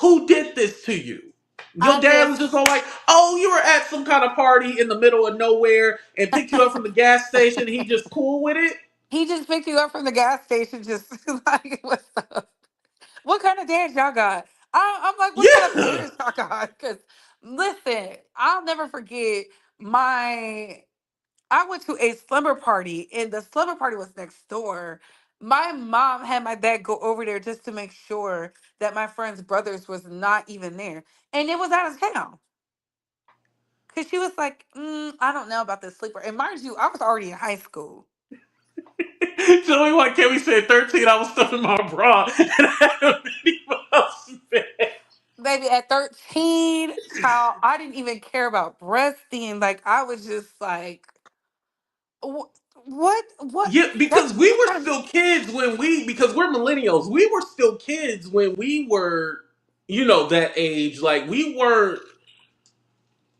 Who did this to you?" Your I dad was just just all like, "Oh, you were at some kind of party in the middle of nowhere and picked you up from the gas station. He just cool with it." he just picked you up from the gas station, just like what's up? What kind of dad y'all got? I'm like, what kind of Yeah. parents y'all got? Because listen, I'll never forget my. I went to a slumber party, and the slumber party was next door. My mom had my dad go over there just to make sure that my friend's brothers was not even there, and it was out of town. Cause she was like, I don't know about this sleeper. And mind you, I was already in high school. Joey, what can we say? 13, I was stuffing my bra and I had a Minnie Mouse bed. Baby, at 13, child, I didn't even care about breasting. Like, I was just like, what? Yeah, because we What were kind of, still kids when because we're millennials, we were still kids when we were, that age. Like, we weren't,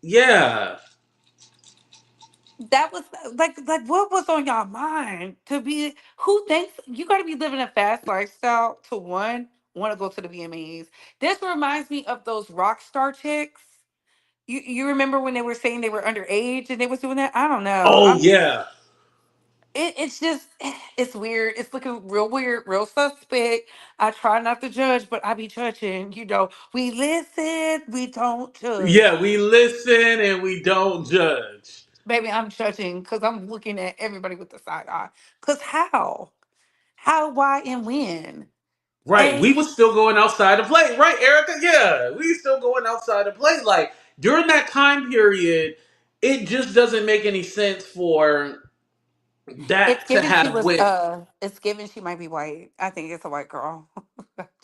yeah. that was what was on y'all mind to be, who thinks you got to be living a fast lifestyle to want to go to the VMAs? This reminds me of those rock star chicks. You remember when they were saying they were underage and they was doing that? I don't know. Oh, I'm just yeah. it's just it's weird. It's looking real weird, real suspect. I try not to judge, but I be judging. We listen, we don't judge. Yeah, we listen and we don't judge. Baby, I'm judging because I'm looking at everybody with the side eye. Because how? How, why, and when? Right. And We was still going outside to play. Right, Erica? Yeah. We still going outside to play. Like, during that time period, it just doesn't make any sense for it's that to given she have was went. it's given she might be white. I think it's a white girl.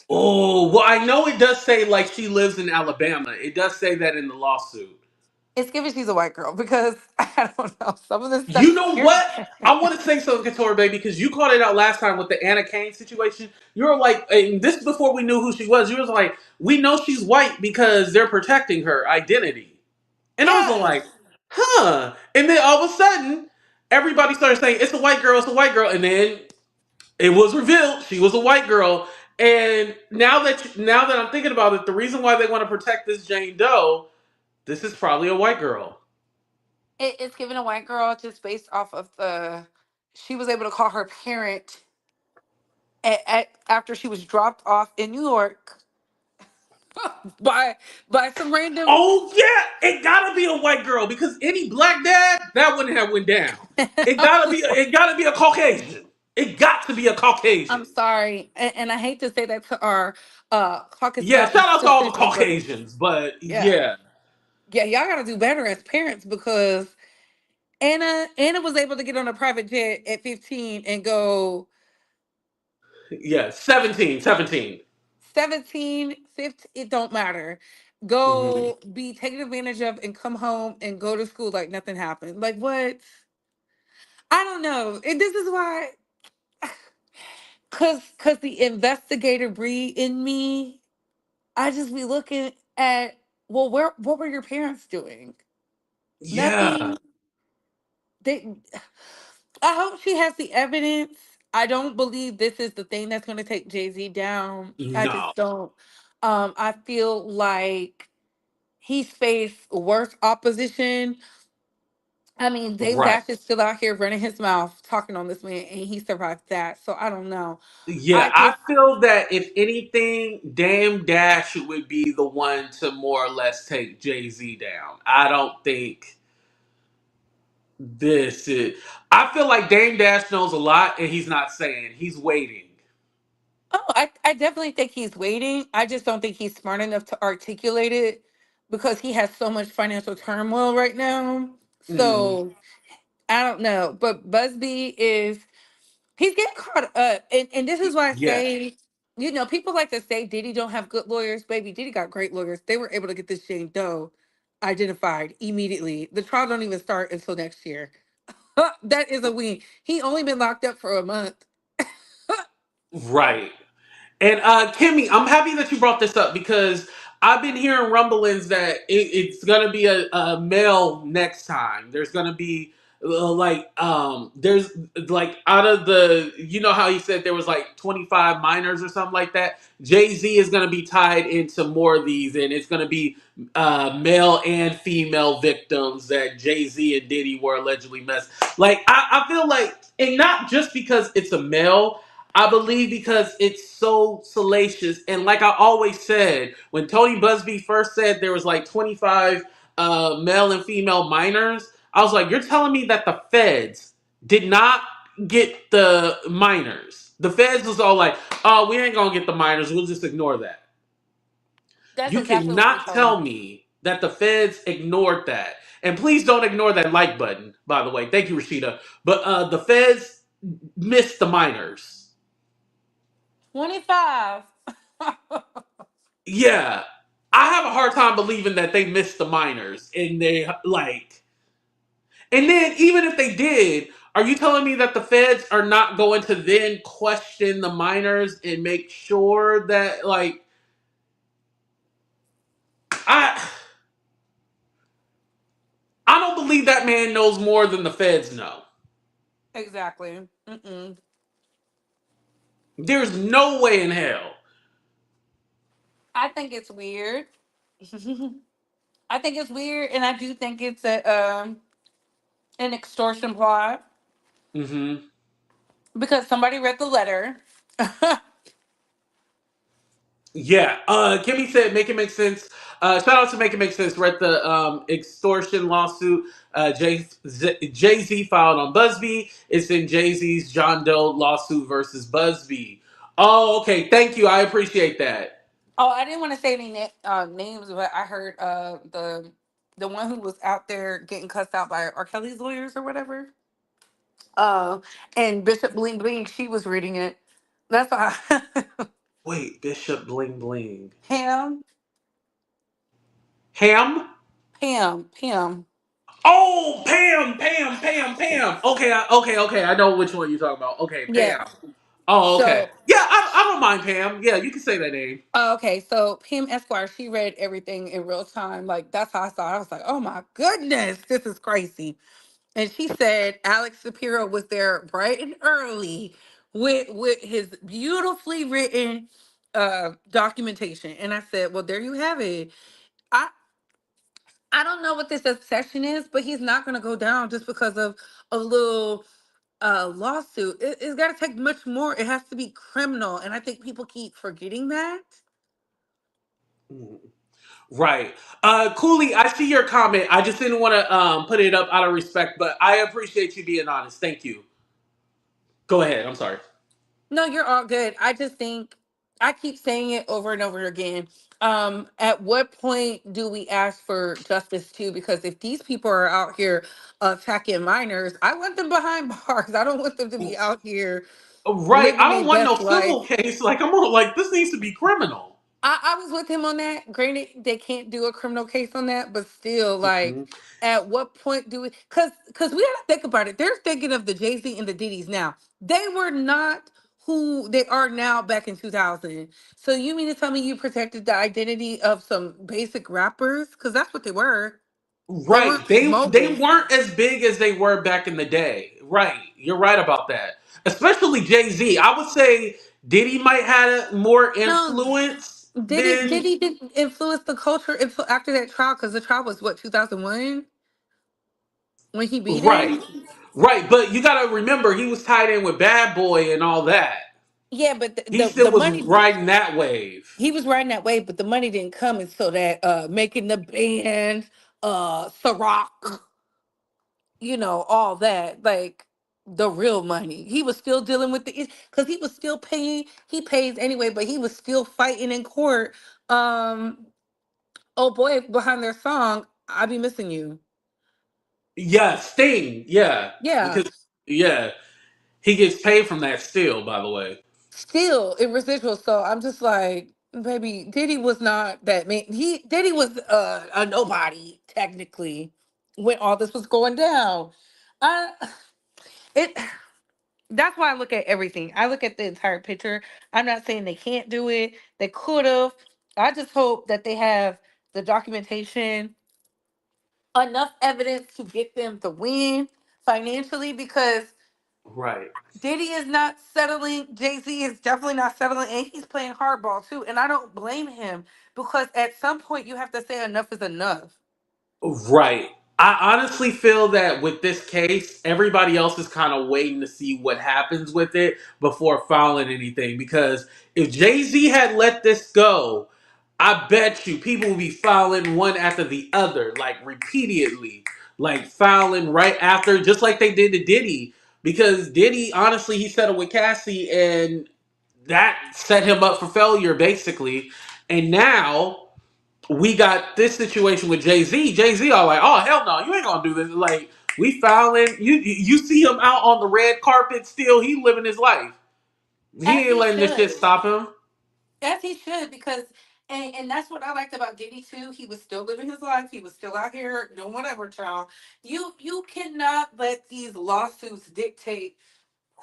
Oh, well, I know it does say like she lives in Alabama. It does say that in the lawsuit. It's given she's a white girl because I don't know. Some of the stuff You know you're what? I want to say something, Katora, baby, because you called it out last time with the Anna Kane situation. You were like, and this is before we knew who she was. You was like, we know she's white because they're protecting her identity. And I was like, yes. huh. And then all of a sudden, everybody started saying, it's a white girl, it's a white girl. And then it was revealed she was a white girl. And now that I'm thinking about it, the reason why they want to protect this Jane Doe, this is probably a white girl. It's given a white girl just based off of the. She was able to call her parent after she was dropped off in New York by some random. Oh yeah, it gotta be a white girl because any black dad that wouldn't have went down. It I'm gotta be. sorry. It gotta be a Caucasian. It got to be a I'm Caucasian. sorry, and I hate to say that to our caucus Yeah, brothers, shout out to all the sisters, and brothers. Caucasians, but Yeah, yeah, yeah, y'all got to do better as parents because Anna was able to get on a private jet at 15 and go yeah, 17, 17. 17, 15, it don't matter. Mhm. Go be taken advantage of and come home and go to school like nothing happened. Like what? I don't know. And this is why cause the investigator breed in me, I just be looking at, well, what were your parents doing? Yeah, Nothing. They I hope she has the evidence. I don't believe this is the thing that's gonna take Jay-Z down. I no, just don't. I feel like he's faced worse opposition. I mean, Dame right. Dash is still out here running his mouth, talking on this man, and he survived that. So I don't know. Yeah, I I just, feel that if anything, Dame Dash would be the one to more or less take Jay Z down. I don't think this is. I feel like Dame Dash knows a lot and he's not saying. He's waiting. I definitely think he's waiting. I just don't think he's smart enough to articulate it because he has so much financial turmoil right now. Hmm. So I don't know. But Busby is, he's getting caught up. And this is why I Yeah. say, people like to say Diddy don't have good lawyers. Baby, Diddy got great lawyers. They were able to get this Jane Doe identified immediately. The trial don't even start until next year. That is a win. He only been locked up for a month. Right. And Kimmy, I'm happy that you brought this up because I've been hearing rumblings that it's gonna be a male next time. There's gonna be there's like out of the, how he said there was like 25 minors or something like that. Jay Z is gonna be tied into more of these, and it's gonna be male and female victims that Jay Z and Diddy were allegedly messed. Like I feel like, and not just because it's a male. I believe because it's so salacious. And like I always said, when Tony Buzbee first said there was like 25 male and female minors, I was like, you're telling me that the feds did not get the minors. The feds was all like, oh, we ain't gonna get the minors. We'll just ignore that. That's You exactly what they cannot told me. tell me that the feds ignored that. And please don't ignore that like button, by the way. Thank you, Rashida. But the feds missed the minors. 25. Yeah. I have a hard time believing that they missed the minors. And they, like, and then even if they did, are you telling me that the feds are not going to then question the minors and make sure that, like, I. I don't believe that man knows more than the feds know. Exactly. Mm-mm. There's no way in hell. I think it's weird. I think it's weird, and I do think it's a an extortion plot Hmm. because somebody read the letter. Yeah. Kimmy said, make it make sense. Shout out to Make It Make Sense. Read the extortion lawsuit Jay Z filed on Buzbee. It's in Jay Z's John Doe lawsuit versus Buzbee. Oh, okay. Thank you. I appreciate that. Oh, I didn't want to say any names, but I heard the one who was out there getting cussed out by R. Kelly's lawyers or whatever. Uh, and Bishop Bling Bling, she was reading it. That's why. Wait, Bishop Bling Bling. Pam, Ham? Pam. Oh, Pam. Okay, okay. I know which one you're talking about. Okay, Yeah. Pam. Oh, okay. So, Yeah, I don't mind Pam. Yeah, you can say that name. okay. So Pam Esquire, she read everything in real time. Like that's how I saw it. I was like, oh my goodness, this is crazy. And she said Alex Shapiro was there bright and early with his beautifully written documentation. And I said, well, there you have it. I I don't know what this obsession is, but he's not going to go down just because of a little lawsuit. It's got to take much more. It has to be criminal, and I think people keep forgetting that. Mm, right. Cooley, I see your comment. I just didn't want to put it up out of respect, but I appreciate you being honest. Thank you. Go ahead. I'm sorry. No, you're all good. I just think I keep saying it over and over again. At what point do we ask for justice too? Because if these people are out here attacking minors, I want them behind bars. I don't want them to be out here Right. living I don't their want no best civil life. case. Like, I'm more like, this needs to be criminal. I was with him on that. Granted, they can't do a criminal case on that, but still, like, Mhm. at what point do we? Because we gotta think about it. They're thinking of the Jay Z and the Diddy's now. They were not who they are now back in 2000. So you mean to tell me you protected the identity of some basic rappers? Because that's what they were. They Right. weren't They moguls. weren't as big as they were back in the day. Right. You're right about that. Especially Jay Z. I would say Diddy might have more No, influence than Diddy didn't influence the culture until after that trial because the trial was what 2001 when he beat right. him. Right. But you gotta remember he was tied in with Bad Boy and all that. Yeah, but He the still was money riding that wave. he was riding that way, but the money didn't come until that making the band, Ciroc, all that like the real money. He was still dealing with the because he was still paying. He pays anyway, but he was still fighting in court. Um, oh boy, behind their song, "I Be Missing You." Yeah, Sting. Yeah. Yeah, Because yeah, he gets paid from that still, by the way. still in residual. So I'm just like, baby, Diddy was not that man. Diddy was a nobody technically when all this was going down. I it that's why I look at everything. I look at the entire picture. I'm not saying they can't do it. They could have. I just hope that they have the documentation, enough evidence to get them to win financially because Right. Diddy is not settling. Jay Z is definitely not settling, and he's playing hardball too. And I don't blame him because at some point you have to say enough is enough. Right. I honestly feel that with this case, everybody else is kind of waiting to see what happens with it before filing anything. Because if Jay Z had let this go, I bet you people would be filing one after the other, like repeatedly, like filing right after, just like they did to Diddy. Because Diddy, honestly, he settled with Cassie, and that set him up for failure, basically. And now we got this situation with Jay Z. Jay Z are like, oh hell no, you ain't gonna do this. Like we fouling. You see him out on the red carpet still. He living his life. As He ain't he letting this shit should. stop him. As he should, because and that's what I liked about Diddy too. He was still living his life. He was still out here doing whatever, child. You cannot let these lawsuits dictate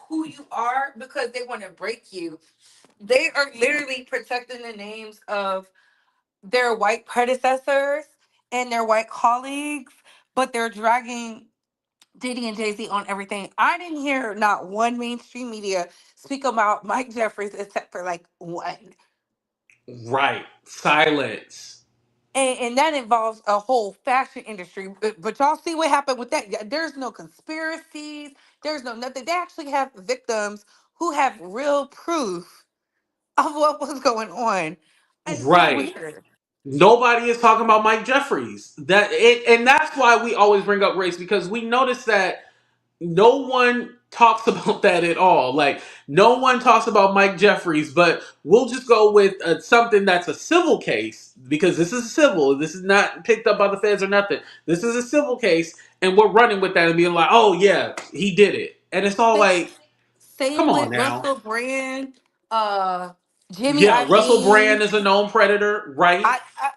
who you are because they want to break you. They are literally protecting the names of their white predecessors and their white colleagues, but they're dragging Diddy and Jay Z on everything. I didn't hear not one mainstream media speak about Mike Jeffries except for like one. Right. Silence. And that involves a whole fashion industry. But y'all see what happened with that. There's no conspiracies. There's no nothing. They actually have victims who have real proof of what was going on. It's so Right. weird. Nobody is talking about Mike Jeffries. And that's why we always bring up race because we notice that no one talks about that at all. Like no one talks about Mike Jeffries, but we'll just go with something that's a civil case because this is civil. This is not picked up by the feds or nothing. This is a civil case, and we're running with that and being like, "Oh yeah, he did it," and it's all Sa- like, "Come Same on with now." Russell Brand, uh, Jimmy Yeah, Russell Brand Iovine. is a known predator, right?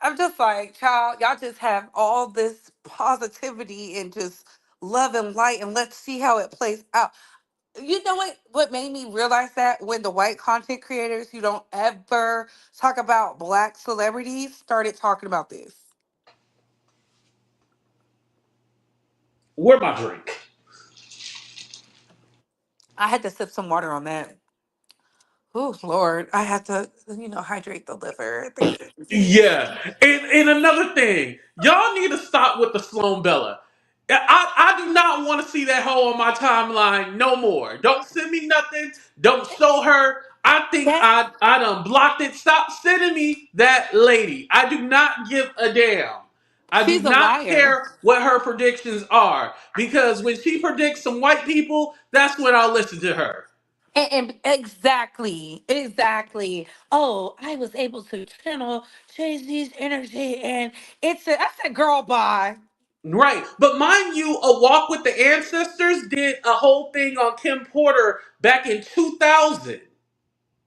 I'm just like, child, y'all just have all this positivity and just love and light, and let's see how it plays out. You know what made me realize that when the white content creators who don't ever talk about black celebrities started talking about this. Where my drink? I had to sip some water on that. Oh Lord, I had to, hydrate the liver. Yeah, and another thing, y'all need to stop with the Sloan Bella. I do not want to see that hoe on my timeline no more. Don't send me nothing. Don't show her. I think That I done blocked it. Stop sending me that lady. I do not give a damn. I do she's a not liar. care what her predictions are because when she predicts some white people, that's when I'll listen to her. And exactly. Oh, I was able to channel Jay Z's energy, and I said, girl, bye. Right. But mind you, A Walk with the Ancestors did a whole thing on Kim Porter back in 2000.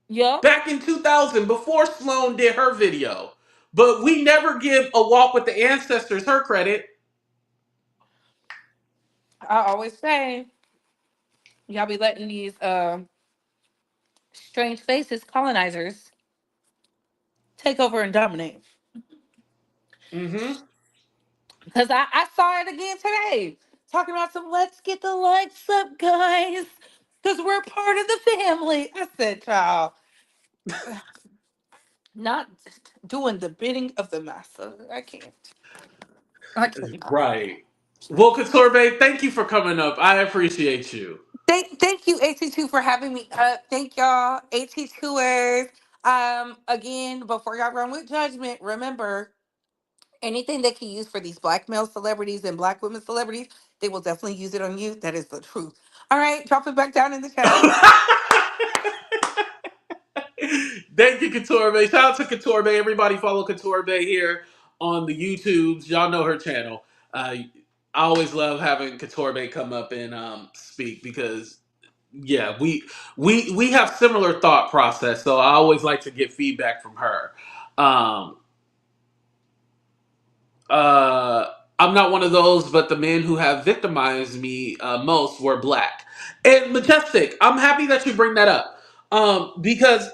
Yup. Back in 2000, before Sloan did her video. But we never give A Walk with the Ancestors her credit. I always say, y'all be letting these strange faces, colonizers, take over and dominate. Mm-hmm. Because I saw it again today, talking about some let's get the lights up, guys. Because we're part of the family. I said, child, not doing the bidding of the master. I can't. I cannot. Right. Well, Katorbe, thank you for coming up. I appreciate you. Thank you, AT2, for having me up. Thank y'all, AT2ers. Again, before y'all run with judgment, remember anything they can use for these black male celebrities and black women celebrities, they will definitely use it on you. That is the truth. All right, drop it back down in the chat. Thank you, Katorbe. Shout out to Katorbe. Everybody follow Katorbe here on the YouTubes. Y'all know her channel. I always love having Katorbe come up and speak because yeah, we have similar thought process. So I always like to get feedback from her. Um, uh, I'm not one of those, but the men who have victimized me most were black. And Majestic, I'm happy that you bring that up because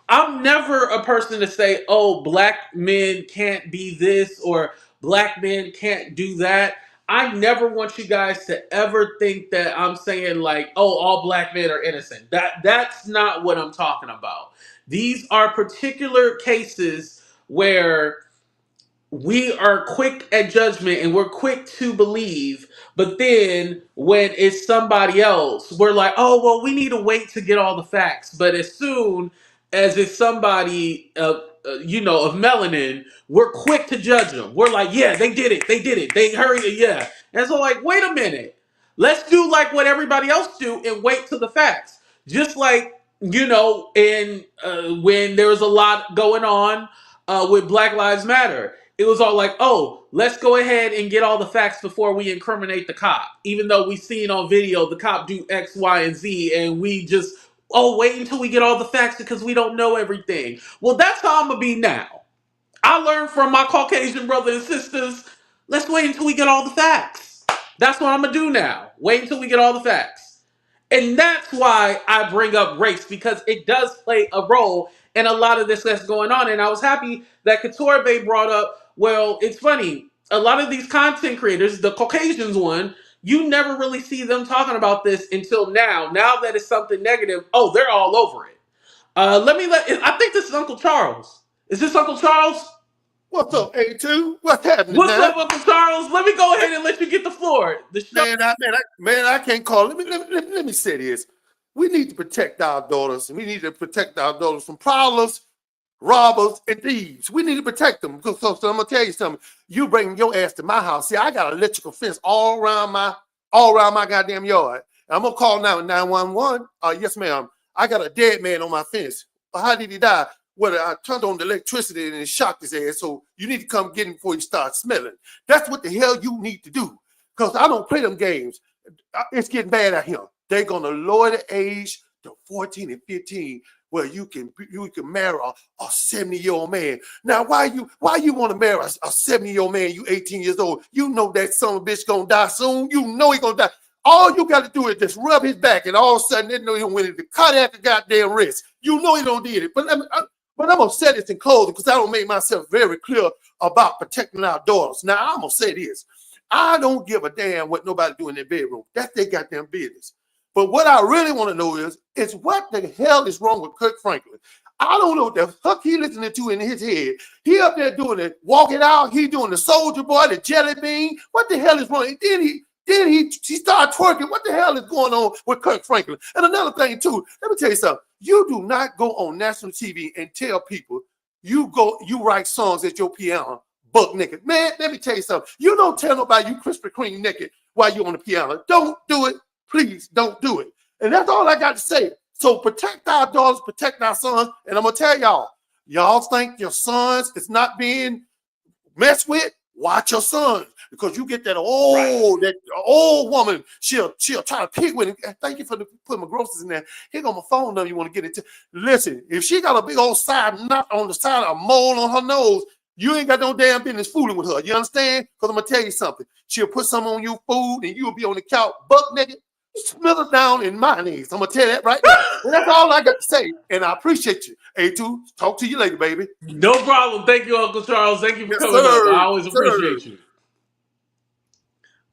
I'm never a person to say, oh, black men can't be this or black men can't do that. I never want you guys to ever think that I'm saying like, oh, all black men are innocent. That's not what I'm talking about. These are particular cases where we are quick at judgment and we're quick to believe, but then when it's somebody else, we're like, oh, well, we need to wait to get all the facts. But as soon as it's somebody, of melanin, we're quick to judge them. We're like, yeah, they did it. They did it. They hurried it. Yeah. And so, like, wait a minute. Let's do like what everybody else do and wait to the facts. Just like, and when there was a lot going on with Black Lives Matter. It was all like, oh, let's go ahead and get all the facts before we incriminate the cop. Even though we've seen on video the cop do X, Y, and Z, and we just, oh, wait until we get all the facts because we don't know everything. Well, that's how I'm going to be now. I learned from my Caucasian brothers and sisters, let's wait until we get all the facts. That's what I'm going to do now. Wait until we get all the facts. And that's why I bring up race, because it does play a role in a lot of this that's going on. And I was happy that Couture Bay brought up, well, it's funny. A lot of these content creators, the Caucasians one, you never really see them talking about this until now. Now that it's something negative, oh, they're all over it. I think this is Uncle Charles. Is this Uncle Charles? What's up, A2? What's happening What's now? up, Uncle Charles? Let me go ahead and let you get the floor. The show. I can't call. Let me say this. We need to protect our daughters, and we need to protect our daughters from prowlers, robbers, and thieves. We need to protect them. So I'm gonna tell you something. You bring your ass to my house. See, I got an electrical fence all around my goddamn yard. I'm gonna call now 911. Yes, ma'am. I got a dead man on my fence. How did he die? Well, I turned on the electricity and it shocked his ass. So you need to come get him before you start smelling. That's what the hell you need to do. Because I don't play them games. It's getting bad out here. They're gonna lower the age to 14 and 15, where you can marry a 70-year-old man. Now, why you want to marry a 70-year-old man? You 18 years old. You know that son of a bitch gonna die soon. You know he gonna die. All you got to do is just rub his back, and all of a sudden, they know he went into cardiac goddamn wrist. You know he don't need it. But I'm gonna say this in closing because I don't make myself very clear about protecting our daughters. Now I'm gonna say this: I don't give a damn what nobody do in their bedroom. That's their goddamn business. But what I really want to know is what the hell is wrong with Kirk Franklin? I don't know what the fuck he listening to in his head. He up there doing it, walking out. He doing the Soldier Boy, the Jelly Bean. What the hell is wrong? Then he started twerking. What the hell is going on with Kirk Franklin? And another thing too, let me tell you something. You do not go on national TV and tell people you write songs at your piano buck naked. Man, let me tell you something. You don't tell nobody you Krispy Kreme naked while you're on the piano. Don't do it. Please don't do it. And that's all I got to say. So protect our daughters, protect our sons. And I'm going to tell y'all think your sons is not being messed with? Watch your sons. Because you get that old woman, she'll try to pick with it. Thank you for putting my groceries in there. Here go my phone number you want to get into. Listen, if she got a big old side knot on the side of a mole on her nose, you ain't got no damn business fooling with her. You understand? Because I'm going to tell you something. She'll put something on your food and you'll be on the couch buck naked, smother down in mayonnaise. I'm going to tell you that right now. And that's all I got to say. And I appreciate you. A2, talk to you later, baby. No problem. Thank you, Uncle Charles. Thank you for coming up. I always appreciate you.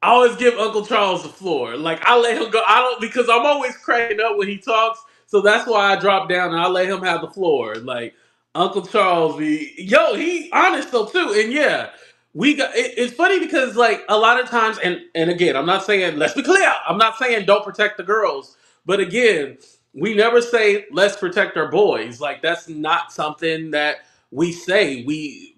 I always give Uncle Charles the floor. Like, I let him go. Because I'm always cracking up when he talks. So that's why I drop down and I let him have the floor. Like, Uncle Charles, he honest though too. And yeah, it's funny because like a lot of times, and again, I'm not saying, let's be clear, I'm not saying don't protect the girls. But again, we never say let's protect our boys. Like, that's not something that we say. We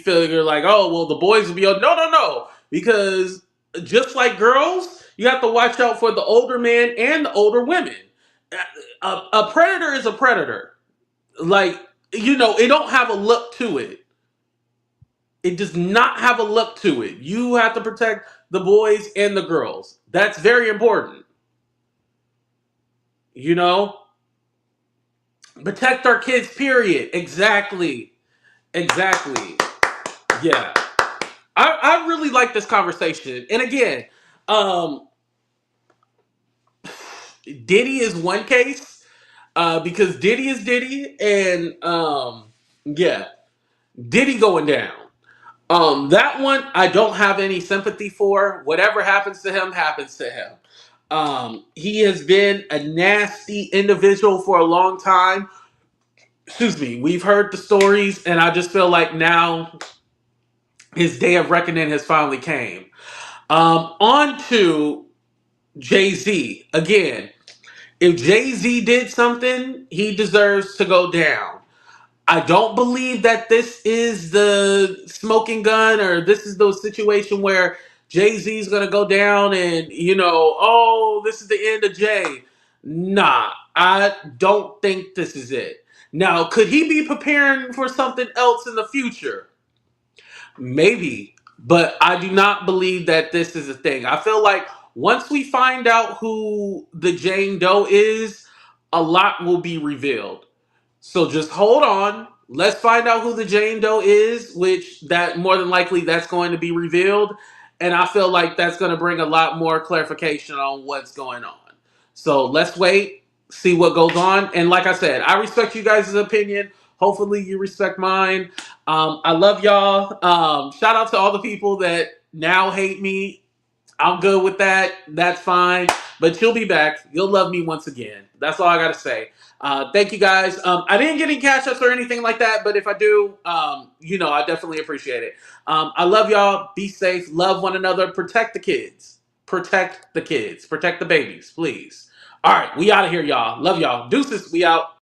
figure like, oh well, the boys will be no. Because just like girls, you have to watch out for the older men and the older women. A predator is a predator. Like, it don't have a look to it. It does not have a look to it. You have to protect the boys and the girls. That's very important. You know? Protect our kids, period. Exactly. Yeah. I really like this conversation. And again, Diddy is one case, because Diddy is Diddy, and yeah, Diddy going down. That one I don't have any sympathy for. Whatever happens to him, happens to him. He has been a nasty individual for a long time. Excuse me. We've heard the stories, and I just feel like now his day of reckoning has finally came. On to Jay-Z. Again, if Jay-Z did something, he deserves to go down. I don't believe that this is the smoking gun, or this is the situation where Jay-Z is going to go down and, oh, this is the end of Jay. Nah, I don't think this is it. Now, could he be preparing for something else in the future? Maybe, but I do not believe that this is a thing. I feel like once we find out who the Jane Doe is, a lot will be revealed. So just hold on. Let's find out who the Jane Doe is, which that more than likely that's going to be revealed, and I feel like that's going to bring a lot more clarification on what's going on. So let's wait, see what goes on, and like I said, I respect you guys' opinion. Hopefully, you respect mine. I love y'all. Shout out to all the people that now hate me. I'm good with that. That's fine. But you'll be back. You'll love me once again. That's all I gotta say. Thank you guys. I didn't get any cash ups or anything like that, but if I do, I definitely appreciate it. I love y'all. Be safe. Love one another. Protect the kids. Protect the kids. Protect the babies, please. All right, we out of here, y'all. Love y'all. Deuces. We out.